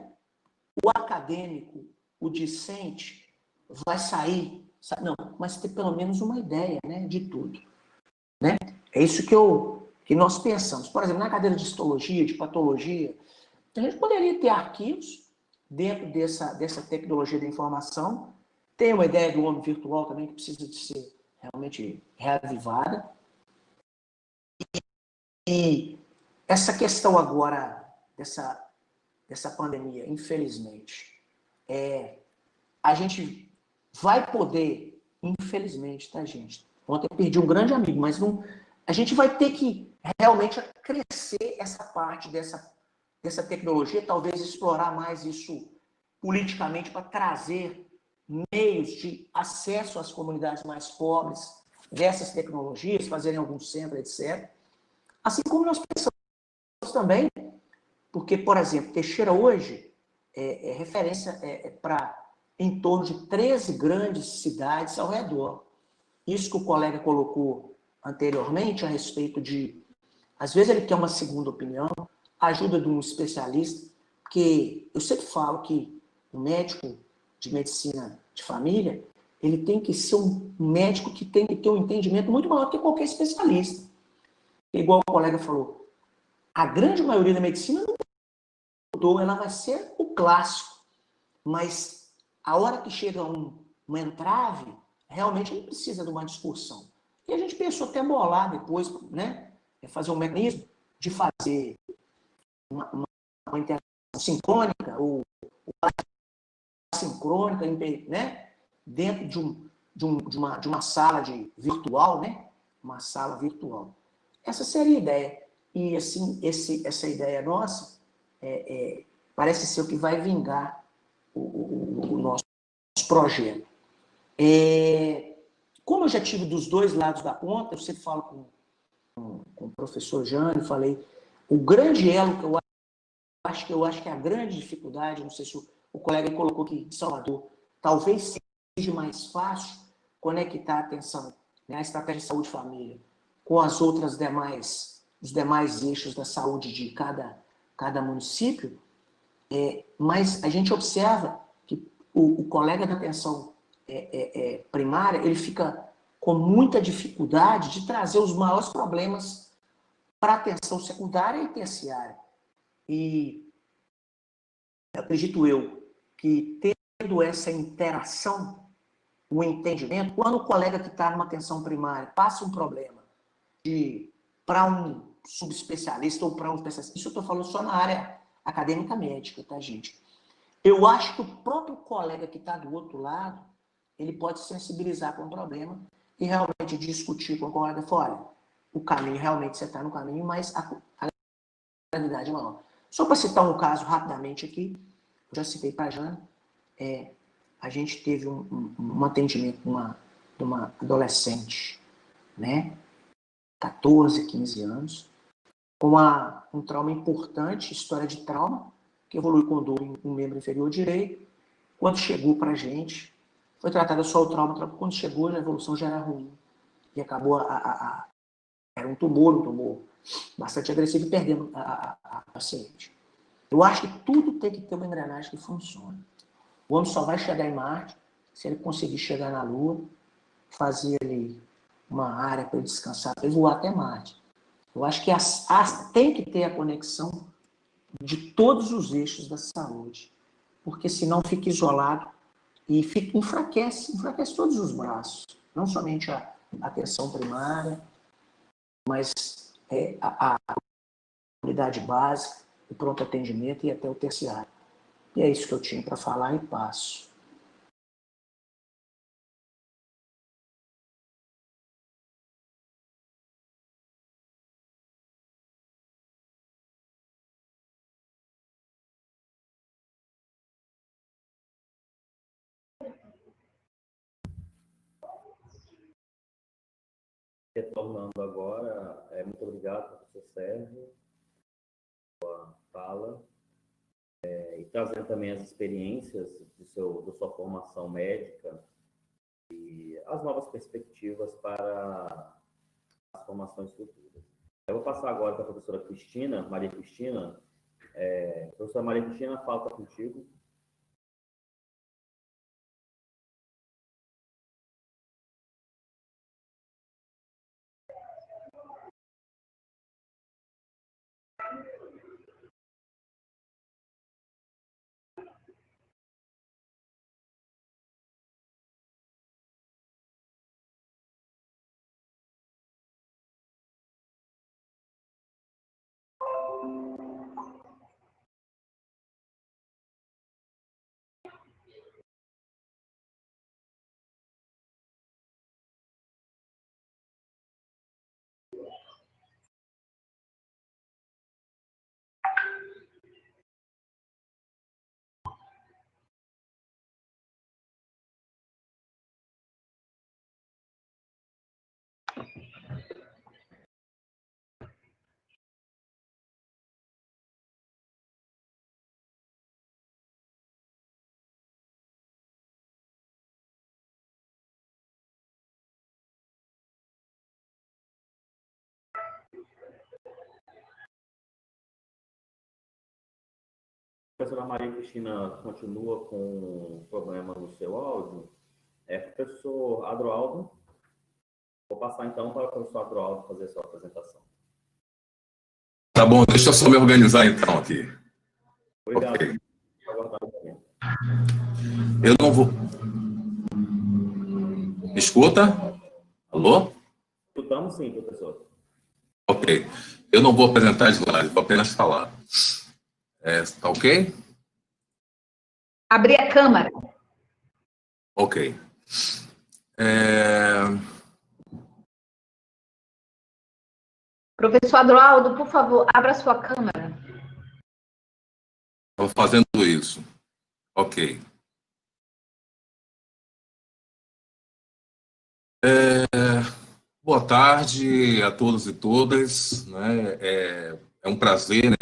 o acadêmico, o discente, vai sair, não, mas ter pelo menos uma ideia, né, de tudo. Né? É isso que nós pensamos. Por exemplo, na cadeira de histologia, de patologia, a gente poderia ter arquivos dentro dessa tecnologia da informação. Tem uma ideia do homem virtual também que precisa de ser realmente reavivada. E essa questão agora dessa pandemia, infelizmente, a gente vai poder, infelizmente, tá, gente? Ontem eu perdi um grande amigo, mas não, a gente vai ter que realmente crescer essa parte dessa tecnologia, talvez explorar mais isso politicamente para trazer meios de acesso às comunidades mais pobres dessas tecnologias, fazerem algum centro, etc. Assim como nós pensamos também, porque, por exemplo, Teixeira hoje é referência para em torno de 13 grandes cidades ao redor. Isso que o colega colocou anteriormente a respeito de, às vezes ele quer uma segunda opinião, a ajuda de um especialista, porque eu sempre falo que o médico de medicina de família, ele tem que ser um médico que tem que ter um entendimento muito maior que qualquer especialista. Igual o colega falou, a grande maioria da medicina não mudou, ela vai ser o clássico, mas a hora que chega um entrave, realmente ele precisa de uma discussão. E a gente pensou até bolar depois, né, fazer um mecanismo de fazer uma interação sincrônica ou assincrônica, né, dentro de uma sala virtual, né, uma sala virtual. Essa seria a ideia. E assim, essa ideia nossa parece ser o que vai vingar o nosso projeto. Como eu já tive dos dois lados da ponta, eu sempre falo com o professor Jânio, falei, o grande elo que eu acho que é a grande dificuldade, não sei se o colega colocou aqui em Salvador, talvez seja mais fácil conectar a atenção, né, a estratégia de saúde e família com as outras os demais eixos da saúde de cada município, mas a gente observa que o colega da atenção primária, ele fica com muita dificuldade de trazer os maiores problemas para a atenção secundária e terciária. E acredito eu que tendo essa interação, o entendimento, quando o colega que está numa atenção primária passa um problema para um subespecialista ou para um especialista, isso eu estou falando só na área acadêmica médica, tá, gente? Eu acho que o próprio colega que está do outro lado, ele pode sensibilizar com o problema e realmente discutir com o colega, falar, olha, o caminho, realmente você está no caminho, mas a gravidade é maior. Só para citar um caso rapidamente aqui, eu já citei para a Jana, a gente teve um atendimento de uma adolescente, né, 14, 15 anos, com um trauma importante, história de trauma, que evolui com dor em um membro inferior direito. Quando chegou para a gente, foi tratada só o trauma, quando chegou a evolução já era ruim. E acabou, era um tumor bastante agressivo e perdendo a paciente. Eu acho que tudo tem que ter uma engrenagem que funcione. O homem só vai chegar em Marte se ele conseguir chegar na Lua, fazer ali uma área para ele descansar, para ele voar até Marte. Eu acho que tem que ter a conexão de todos os eixos da saúde, porque senão fica isolado e enfraquece todos os braços, não somente a atenção primária, mas a unidade básica, o pronto atendimento e até o terciário. E é isso que eu tinha para falar e passo.
Retornando agora, muito obrigado, professor Sérgio, pela fala, e trazendo também as experiências da sua formação médica e as novas perspectivas para as formações futuras. Eu vou passar agora para a professora Cristina, Maria Cristina. Professora Maria Cristina, fala contigo. A professora Maria Cristina continua com um problema no seu áudio. Professor Adroaldo, vou passar então para o professor Adroaldo fazer a sua apresentação.
Tá bom, deixa eu só me organizar então aqui.
Obrigado.
Okay.
Aguardar um momento.
Eu não vou... Me escuta? Alô?
Escutamos sim, professor.
Ok. Eu não vou apresentar slides, vou apenas falar. Tá ok?
Abrir a câmera.
Ok.
Professor Adroaldo, por favor, abra sua câmera.
Estou fazendo isso. Ok. Boa tarde a todos e todas. Né? É um prazer, né?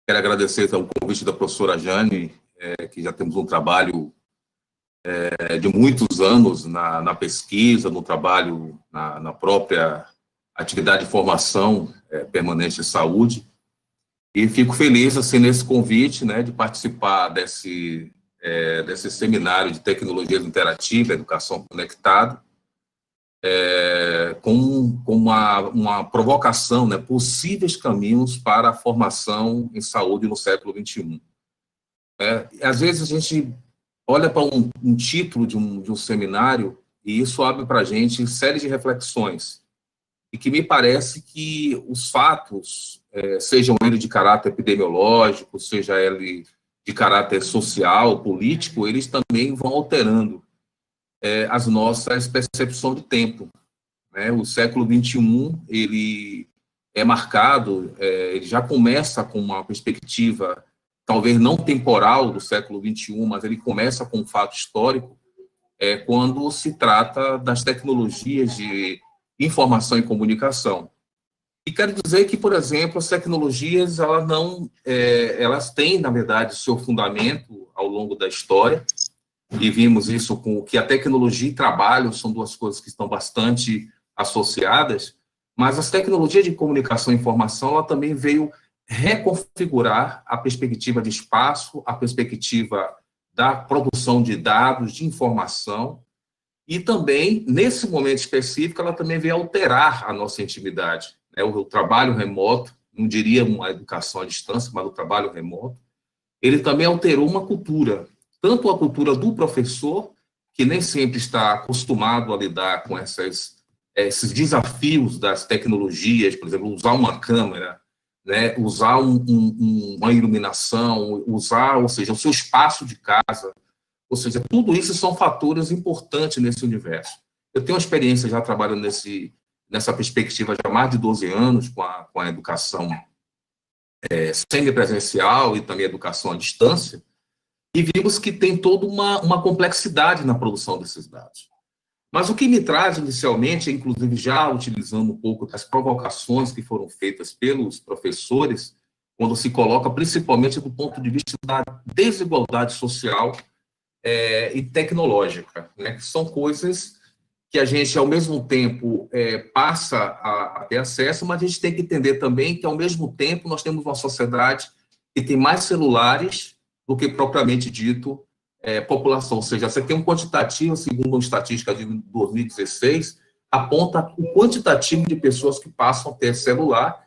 Quero agradecer o convite da professora Jane, que já temos um trabalho de muitos anos na pesquisa, no trabalho, na própria atividade de formação permanente de saúde. E fico feliz assim, nesse convite, né, de participar desse desse seminário de tecnologias interativas, educação conectada, com uma provocação, né, possíveis caminhos para a formação em saúde no século XXI. Às vezes a gente olha para um título de um seminário e isso abre para a gente série de reflexões, e que me parece que os fatos, sejam eles de caráter epidemiológico, seja ele de caráter social, político, eles também vão alterando as nossas percepções de tempo. Né? O século XXI, ele é marcado, ele já começa com uma perspectiva, talvez não temporal do século XXI, mas ele começa com um fato histórico, quando se trata das tecnologias de informação e comunicação. E quero dizer que, por exemplo, as tecnologias, elas têm, na verdade, seu fundamento ao longo da história, e vimos isso com que a tecnologia e trabalho são duas coisas que estão bastante associadas, mas as tecnologias de comunicação e informação, ela também veio reconfigurar a perspectiva de espaço, a perspectiva da produção de dados, de informação, e também, nesse momento específico, ela também veio alterar a nossa intimidade. O trabalho remoto, não diria uma educação à distância, mas o trabalho remoto, ele também alterou uma cultura, tanto a cultura do professor, que nem sempre está acostumado a lidar com esses desafios das tecnologias, por exemplo, usar uma câmera, né, usar uma iluminação, ou seja, o seu espaço de casa, ou seja, tudo isso são fatores importantes nesse universo. Eu tenho uma experiência já trabalhando nessa perspectiva já há mais de 12 anos com a educação semipresencial e também a educação à distância, e vimos que tem toda uma complexidade na produção desses dados. Mas o que me traz inicialmente, inclusive já utilizando um pouco das provocações que foram feitas pelos professores, quando se coloca principalmente do ponto de vista da desigualdade social e tecnológica, né, que são coisas que a gente, ao mesmo tempo, passa a ter acesso, mas a gente tem que entender também que, ao mesmo tempo, nós temos uma sociedade que tem mais celulares do que, propriamente dito, população. Ou seja, você tem um quantitativo, segundo uma estatística de 2016, aponta o quantitativo de pessoas que passam a ter celular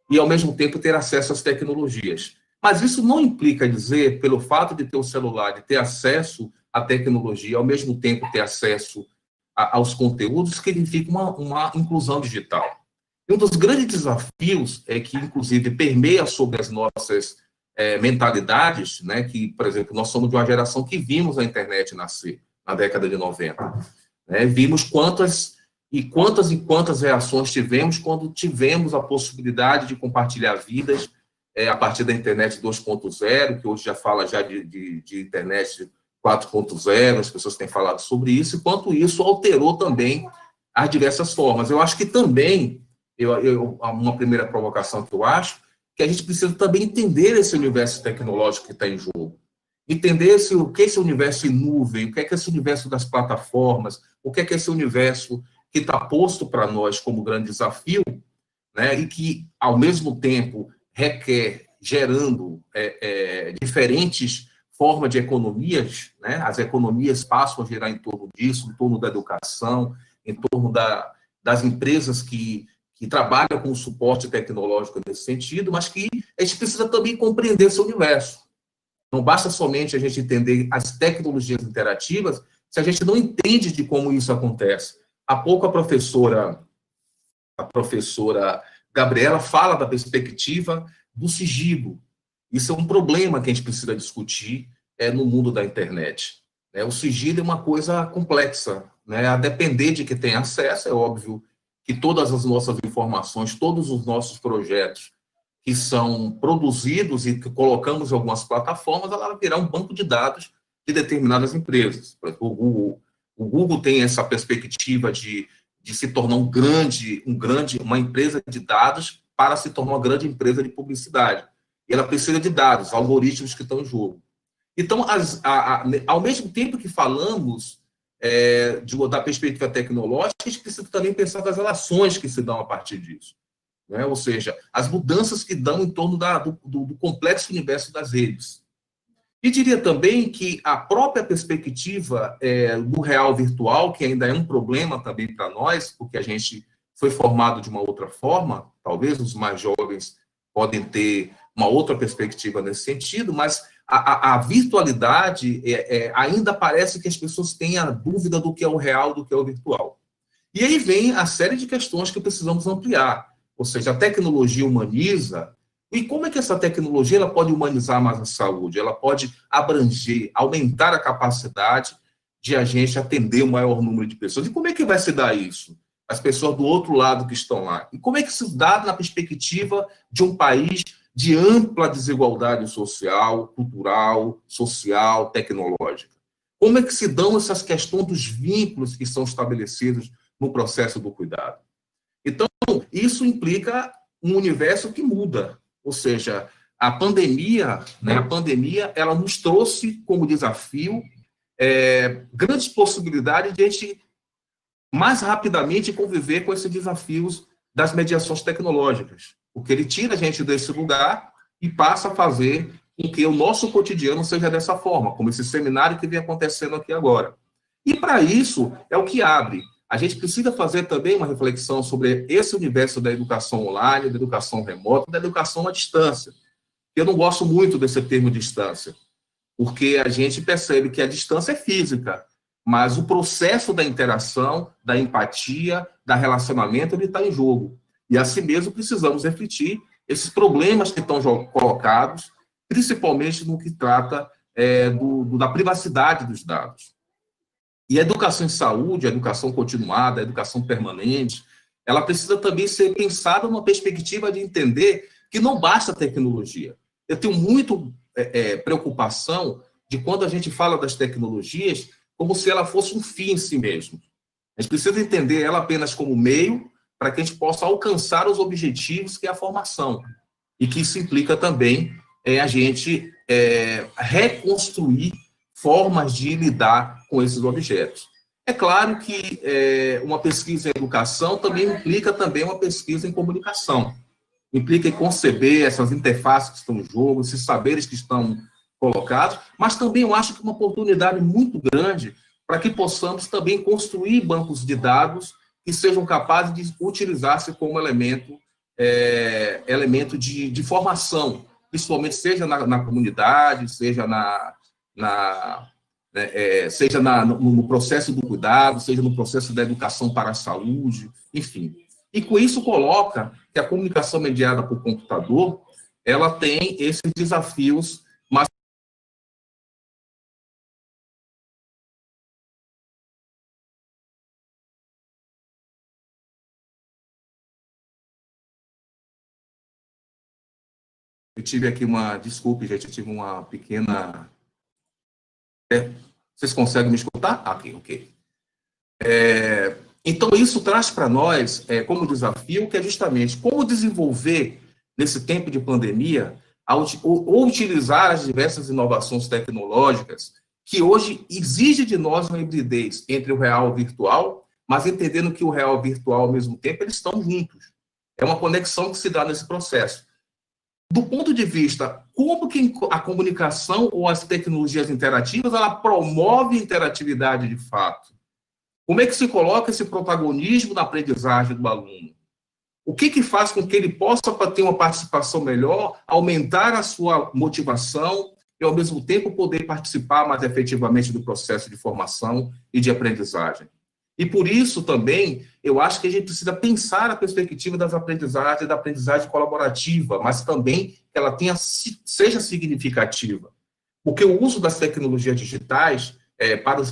e, ao mesmo tempo, ter acesso às tecnologias. Mas isso não implica dizer, pelo fato de ter o celular, de ter acesso à tecnologia, ao mesmo tempo ter acesso aos conteúdos, que significa uma inclusão digital. E um dos grandes desafios que, inclusive, permeia sobre as nossas mentalidades, né, que, por exemplo, nós somos de uma geração que vimos a internet nascer na década de 90. Né, vimos quantas reações tivemos quando tivemos a possibilidade de compartilhar vidas a partir da internet 2.0, que hoje já fala já de internet 4.0, as pessoas têm falado sobre isso, e quanto isso alterou também as diversas formas. Eu acho que também, uma primeira provocação que eu acho, que a gente precisa também entender esse universo tecnológico que está em jogo. Entender o que é esse universo em nuvem, o que é esse universo das plataformas, o que é esse universo que está posto para nós como grande desafio, né, e que, ao mesmo tempo, requer, gerando diferentes formas de economias, né? As economias passam a gerar em torno disso, em torno da educação, em torno das empresas que trabalham com o suporte tecnológico nesse sentido, mas que a gente precisa também compreender esse universo. Não basta somente a gente entender as tecnologias interativas, se a gente não entende de como isso acontece. Há pouco a professora Gabriela fala da perspectiva do sigilo. Isso é um problema que a gente precisa discutir no mundo da internet. O sigilo é uma coisa complexa, né? A depender de quem tem acesso, é óbvio que todas as nossas informações, todos os nossos projetos que são produzidos e que colocamos em algumas plataformas, ela virá um banco de dados de determinadas empresas. Por exemplo, o Google tem essa perspectiva de se tornar uma empresa de dados para se tornar uma grande empresa de publicidade. E ela precisa de dados, algoritmos que estão em jogo. Então, ao mesmo tempo que falamos da perspectiva tecnológica, a gente precisa também pensar das relações que se dão a partir disso. Né? Ou seja, as mudanças que dão em torno do complexo universo das redes. E diria também que a própria perspectiva do real virtual, que ainda é um problema também para nós, porque a gente foi formado de uma outra forma, talvez os mais jovens podem ter uma outra perspectiva nesse sentido, mas a virtualidade ainda parece que as pessoas têm a dúvida do que é o real, do que é o virtual. E aí vem a série de questões que precisamos ampliar, ou seja, a tecnologia humaniza. E como é que essa tecnologia ela pode humanizar mais a saúde? Ela pode abranger, aumentar a capacidade de a gente atender o maior número de pessoas. E como é que vai se dar isso? As pessoas do outro lado que estão lá. E como é que se dá na perspectiva de um país de ampla desigualdade social, cultural, social, tecnológica? Como é que se dão essas questões dos vínculos que são estabelecidos no processo do cuidado? Então, isso implica um universo que muda. Ou seja, a pandemia, ela nos trouxe como desafio grandes possibilidades de a gente mais rapidamente conviver com esses desafios das mediações tecnológicas, porque ele tira a gente desse lugar e passa a fazer com que o nosso cotidiano seja dessa forma, como esse seminário que vem acontecendo aqui agora. E para isso é o que abre. A gente precisa fazer também uma reflexão sobre esse universo da educação online, da educação remota, da educação à distância. Eu não gosto muito desse termo distância, porque a gente percebe que a distância é física, mas o processo da interação, da empatia, da relacionamento, ele está em jogo. E assim mesmo precisamos refletir esses problemas que estão colocados, principalmente no que trata da privacidade dos dados. E a educação em saúde, a educação continuada, a educação permanente, ela precisa também ser pensada numa perspectiva de entender que não basta a tecnologia. Eu tenho muito preocupação de quando a gente fala das tecnologias como se ela fosse um fim em si mesmo. A gente precisa entender ela apenas como meio para que a gente possa alcançar os objetivos que é a formação. E que isso implica também a gente reconstruir formas de lidar com esses objetos. É claro que uma pesquisa em educação também implica também uma pesquisa em comunicação. Implica em conceber essas interfaces que estão em jogo, esses saberes que estão colocados, mas também eu acho que uma oportunidade muito grande para que possamos também construir bancos de dados que sejam capazes de utilizar-se como elemento de formação, principalmente seja na comunidade, seja no processo do cuidado, seja no processo da educação para a saúde, enfim. E com isso coloca que a comunicação mediada por computador, ela tem esses desafios, mas eu tive aqui desculpe, gente, eu tive uma pequena... Vocês conseguem me escutar? Ok. Então, isso traz para nós, como desafio, que é justamente como desenvolver, nesse tempo de pandemia, ou utilizar as diversas inovações tecnológicas que hoje exige de nós uma hibridez entre o real e o virtual, mas entendendo que o real e o virtual, ao mesmo tempo, eles estão juntos. É uma conexão que se dá nesse processo. Do ponto de vista, como que a comunicação ou as tecnologias interativas, ela promove interatividade de fato? Como é que se coloca esse protagonismo na aprendizagem do aluno? O que faz com que ele possa ter uma participação melhor, aumentar a sua motivação e, ao mesmo tempo, poder participar mais efetivamente do processo de formação e de aprendizagem? E, por isso, também, eu acho que a gente precisa pensar a perspectiva das aprendizagens, da aprendizagem colaborativa, mas também que ela seja significativa. Porque o uso das tecnologias digitais,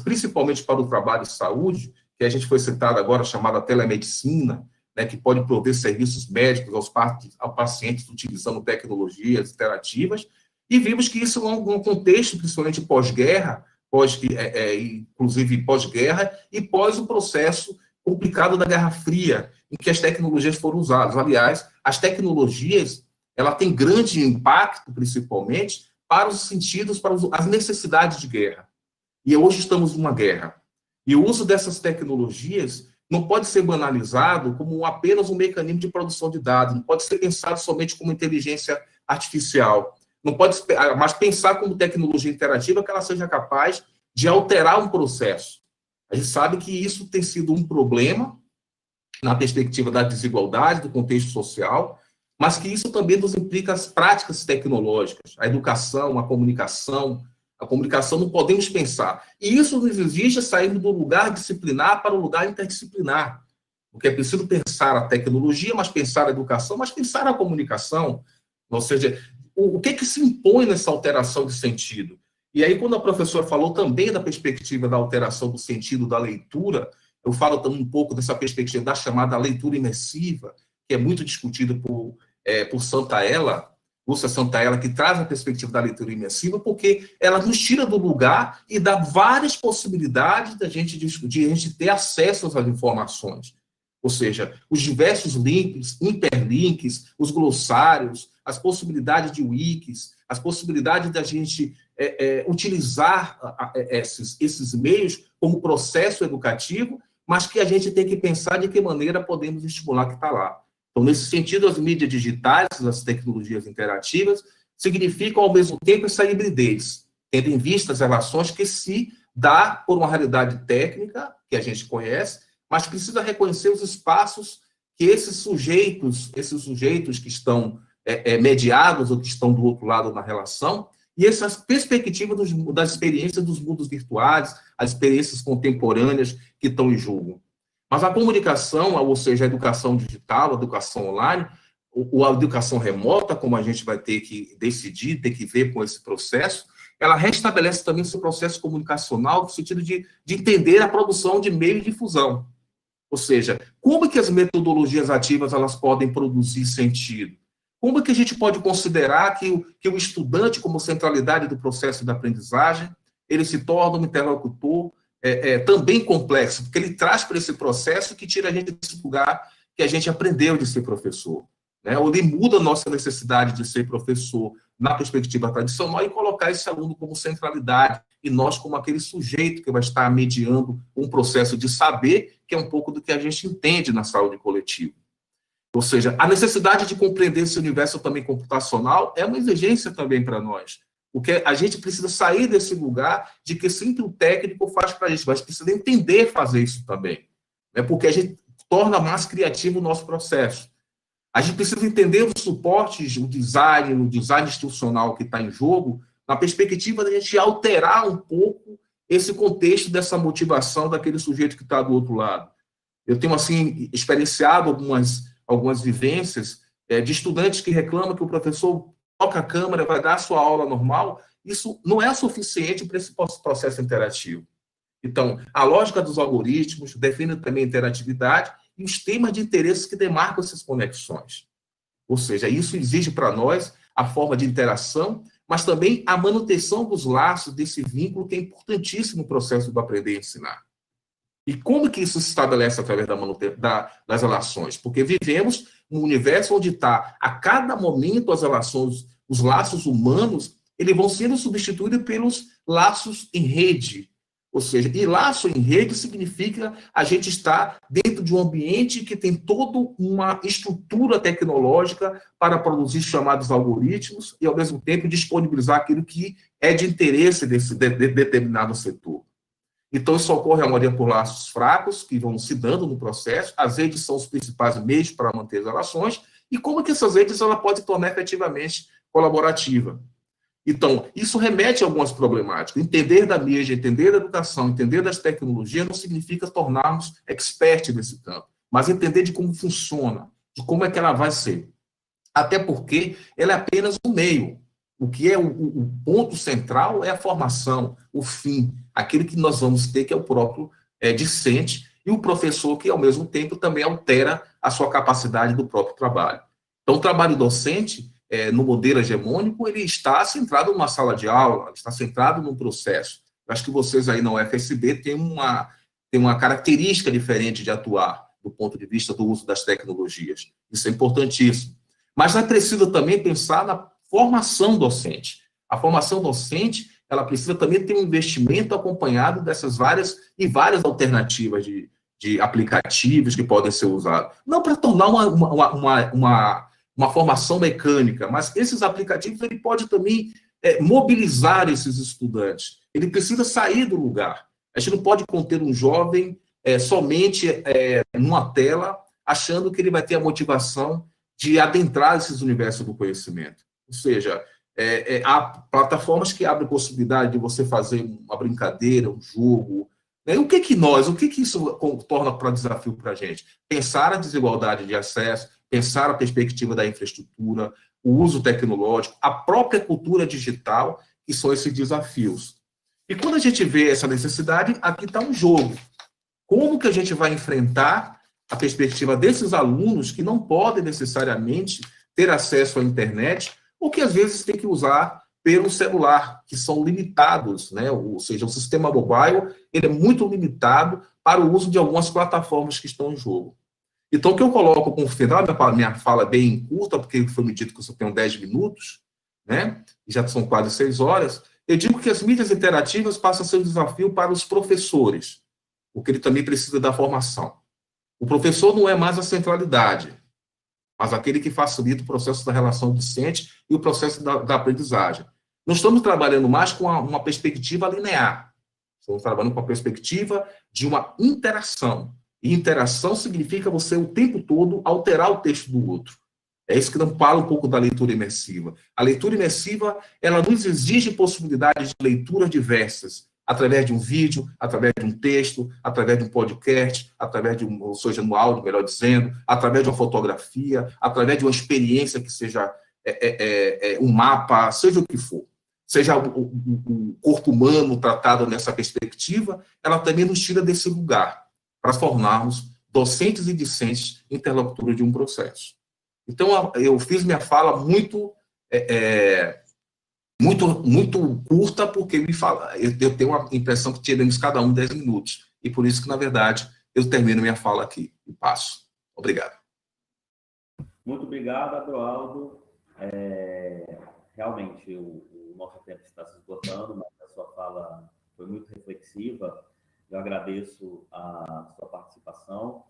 principalmente para o trabalho de saúde, que a gente foi citado agora, chamada telemedicina, né, que pode prover serviços médicos aos pacientes utilizando tecnologias interativas, e vimos que isso é um contexto, principalmente pós-guerra, inclusive pós-guerra, e pós o processo complicado da Guerra Fria, em que as tecnologias foram usadas. Aliás, as tecnologias, ela tem grande impacto, principalmente, para os sentidos, para as necessidades de guerra. E hoje estamos numa guerra. E o uso dessas tecnologias não pode ser banalizado como apenas um mecanismo de produção de dados, não pode ser pensado somente como inteligência artificial, não pode mais pensar como tecnologia interativa que ela seja capaz de alterar um processo. A gente sabe que isso tem sido um problema na perspectiva da desigualdade, do contexto social, mas que isso também nos implica as práticas tecnológicas, a educação, a comunicação não podemos pensar. E isso nos exige sair do lugar disciplinar para o lugar interdisciplinar, porque é preciso pensar a tecnologia, mas pensar a educação, mas pensar a comunicação, ou seja, o que se impõe nessa alteração de sentido? E aí, quando a professora falou também da perspectiva da alteração do sentido da leitura, eu falo também um pouco dessa perspectiva da chamada leitura imersiva, que é muito discutida por Lúcia Santaella, que traz a perspectiva da leitura imersiva, porque ela nos tira do lugar e dá várias possibilidades de a gente ter acesso às informações. Ou seja, os diversos links, hiperlinks, os glossários, as possibilidades de wikis, as possibilidades da gente utilizar esses meios como processo educativo, mas que a gente tem que pensar de que maneira podemos estimular que está lá. Então, nesse sentido, as mídias digitais, as tecnologias interativas, significam, ao mesmo tempo, essa hibridez, tendo em vista as relações que se dá por uma realidade técnica, que a gente conhece, mas precisa reconhecer os espaços que esses sujeitos que estão mediados ou que estão do outro lado na relação, e essas perspectivas das experiências dos mundos virtuais, as experiências contemporâneas que estão em jogo. Mas a comunicação, ou seja, a educação digital, a educação online, ou a educação remota, como a gente vai ter que decidir, ter que ver com esse processo, ela restabelece também esse processo comunicacional no sentido de entender a produção de meio de difusão. Ou seja, como que as metodologias ativas elas podem produzir sentido? Como que a gente pode considerar que o estudante, como centralidade do processo da aprendizagem, ele se torna um interlocutor também complexo, porque ele traz para esse processo que tira a gente desse lugar que a gente aprendeu de ser professor, né? Ou ele muda a nossa necessidade de ser professor na perspectiva tradicional e colocar esse aluno como centralidade e nós como aquele sujeito que vai estar mediando um processo de saber, que é um pouco do que a gente entende na saúde coletiva. Ou seja, a necessidade de compreender esse universo também computacional é uma exigência também para nós. Porque a gente precisa sair desse lugar de que sempre o técnico faz para a gente, mas precisa entender fazer isso também. Né? Porque a gente torna mais criativo o nosso processo. A gente precisa entender os suportes, o design institucional que está em jogo, na perspectiva da gente alterar um pouco esse contexto dessa motivação daquele sujeito que está do outro lado. Eu tenho, assim, experienciado algumas vivências de estudantes que reclamam que o professor toca a câmera, vai dar a sua aula normal. Isso não é suficiente para esse processo interativo. Então, a lógica dos algoritmos define também a interatividade e os temas de interesse que demarcam essas conexões. Ou seja, isso exige para nós a forma de interação, mas também a manutenção dos laços desse vínculo que é importantíssimo no processo do aprender e ensinar. E como que isso se estabelece através das relações? Porque vivemos num universo onde está, a cada momento, as relações, os laços humanos, eles vão sendo substituídos pelos laços em rede. Ou seja, e laço em rede significa a gente estar dentro de um ambiente que tem toda uma estrutura tecnológica para produzir chamados algoritmos e, ao mesmo tempo, disponibilizar aquilo que é de interesse desse determinado setor. Então, isso ocorre, a maioria, por laços fracos, que vão se dando no processo. As redes são os principais meios para manter as relações. E como que essas redes ela pode tornar efetivamente colaborativa? Então, isso remete a algumas problemáticas. Entender da mídia, entender da educação, entender das tecnologias não significa tornarmos experts nesse campo, mas entender de como funciona, de como é que ela vai ser. Até porque ela é apenas um meio. O que é o ponto central é a formação, o fim, aquilo que nós vamos ter, que é o próprio discente, e o professor que, ao mesmo tempo, também altera a sua capacidade do próprio trabalho. Então, o trabalho docente, no modelo hegemônico, ele está centrado numa sala de aula, está centrado num processo. Eu acho que vocês aí na UFSB têm uma característica diferente de atuar, do ponto de vista do uso das tecnologias. Isso é importantíssimo. Mas é preciso também pensar na formação docente. A formação docente, ela precisa também ter um investimento acompanhado dessas várias alternativas de aplicativos que podem ser usados. Não para tornar uma formação mecânica, mas esses aplicativos, ele pode também mobilizar esses estudantes. Ele precisa sair do lugar. A gente não pode conter um jovem somente numa tela, achando que ele vai ter a motivação de adentrar esses universos do conhecimento. Ou seja, há plataformas que abrem possibilidade de você fazer uma brincadeira, um jogo. Né? O que isso torna para desafio para a gente? Pensar a desigualdade de acesso, pensar a perspectiva da infraestrutura, o uso tecnológico, a própria cultura digital, que são esses desafios. E quando a gente vê essa necessidade, aqui está um jogo. Como que a gente vai enfrentar a perspectiva desses alunos que não podem necessariamente ter acesso à internet, ou que às vezes tem que usar pelo celular, que são limitados, né? Ou seja, o sistema mobile ele é muito limitado para o uso de algumas plataformas que estão em jogo. Então, o que eu coloco como final, minha fala bem curta, porque foi me dito que eu só tenho 10 minutos, né? E já são quase 6 horas, eu digo que as mídias interativas passam a ser um desafio para os professores, porque ele também precisa da formação. O professor não é mais a centralidade, mas aquele que facilita o processo da relação docente e o processo da aprendizagem. Não estamos trabalhando mais com uma perspectiva linear, estamos trabalhando com a perspectiva de uma interação. E interação significa você, o tempo todo, alterar o texto do outro. É isso que não fala um pouco da leitura imersiva. A leitura imersiva, ela nos exige possibilidades de leituras diversas, através de um vídeo, através de um texto, através de um podcast, através de ou seja, no áudio, melhor dizendo, através de uma fotografia, através de uma experiência que seja um mapa, seja o que for. Seja o corpo humano tratado nessa perspectiva, ela também nos tira desse lugar, para tornarmos docentes e discentes interlocutores de um processo. Então, eu fiz minha fala muito curta, porque eu tenho a impressão que tiramos cada um 10 minutos. E por isso que, na verdade, eu termino minha fala aqui e passo. Obrigado.
Muito obrigado, Adroaldo. Realmente, o nosso tempo está se esgotando, mas a sua fala foi muito reflexiva. Eu agradeço a sua participação.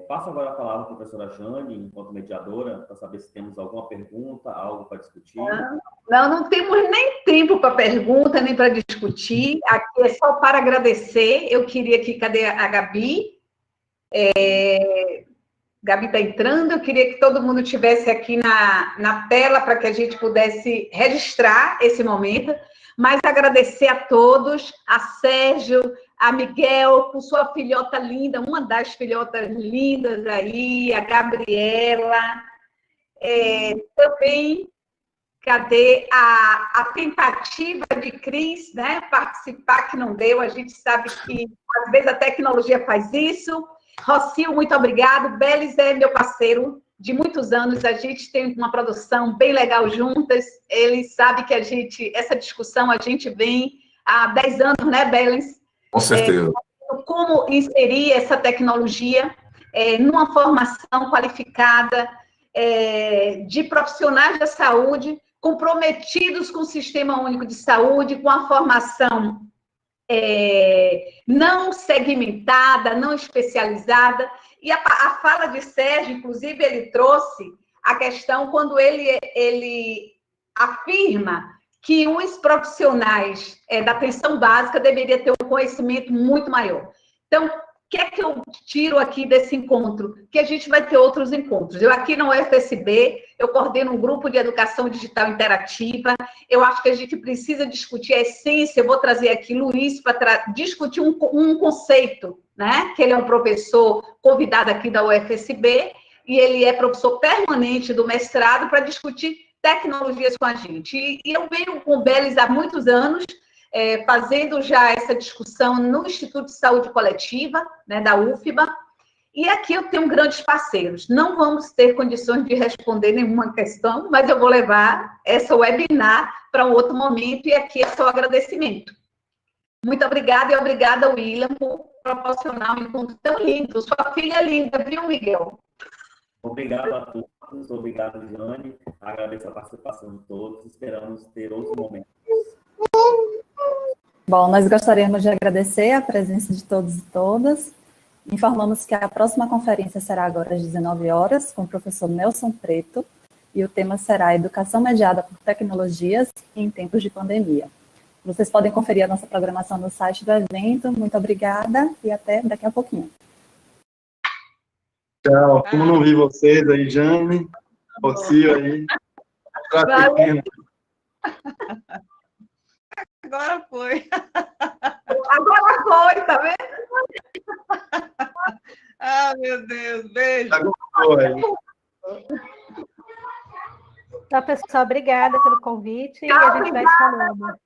Passo agora a palavra à professora Jane, enquanto mediadora, para saber se temos alguma pergunta, algo para discutir.
Não temos nem tempo para pergunta, nem para discutir. Aqui é só para agradecer. Eu queria que... Cadê a Gabi? Gabi está entrando. Eu queria que todo mundo estivesse aqui na tela para que a gente pudesse registrar esse momento. Mas agradecer a todos, a Sérgio, a Miguel, com sua filhota linda, uma das filhotas lindas aí, a Gabriela. Também, cadê a tentativa de Cris, né, participar, que não deu, a gente sabe que às vezes a tecnologia faz isso. Rocio, muito obrigado. Belis é meu parceiro de muitos anos, a gente tem uma produção bem legal juntas, ele sabe que essa discussão a gente vem há 10 anos, né, Belis?
Com certeza.
Como inserir essa tecnologia numa formação qualificada de profissionais da saúde, comprometidos com o Sistema Único de Saúde, com a formação não segmentada, não especializada. E a fala de Sérgio, inclusive, ele trouxe a questão quando ele afirma que os profissionais da atenção básica deveriam ter um conhecimento muito maior. Então, o que é que eu tiro aqui desse encontro? Que a gente vai ter outros encontros. Eu aqui na UFSB, eu coordeno um grupo de educação digital interativa. Eu acho que a gente precisa discutir a essência. Eu vou trazer aqui Luiz para discutir um conceito, né? Que ele é um professor convidado aqui da UFSB e ele é professor permanente do mestrado para discutir tecnologias com a gente. E eu venho com o Belis há muitos anos, fazendo já essa discussão no Instituto de Saúde Coletiva, né, da UFBA, e aqui eu tenho grandes parceiros. Não vamos ter condições de responder nenhuma questão, mas eu vou levar essa webinar para um outro momento, e aqui é só agradecimento. Muito obrigada, e obrigada, William, por proporcionar um encontro tão lindo. Sua filha é linda, viu, Miguel?
Obrigado a todos, obrigado, Jane. Agradeço a participação de todos, esperamos ter outros momentos.
Bom, nós gostaríamos de agradecer a presença de todos e todas Informamos que a próxima conferência será agora às 19 horas, com o professor Nelson Preto, e o tema será Educação Mediada por Tecnologias em Tempos de Pandemia. Vocês podem conferir a nossa programação no site do evento. Muito obrigada e até daqui a pouquinho.
Tchau. Como não vi vocês aí, Jane, Rocio aí.
Valeu.
Agora foi.
Agora foi, tá vendo?
Ah, meu Deus, beijo.
Já gostou aí.
Então, pessoal, obrigada pelo convite e a gente vai se falando.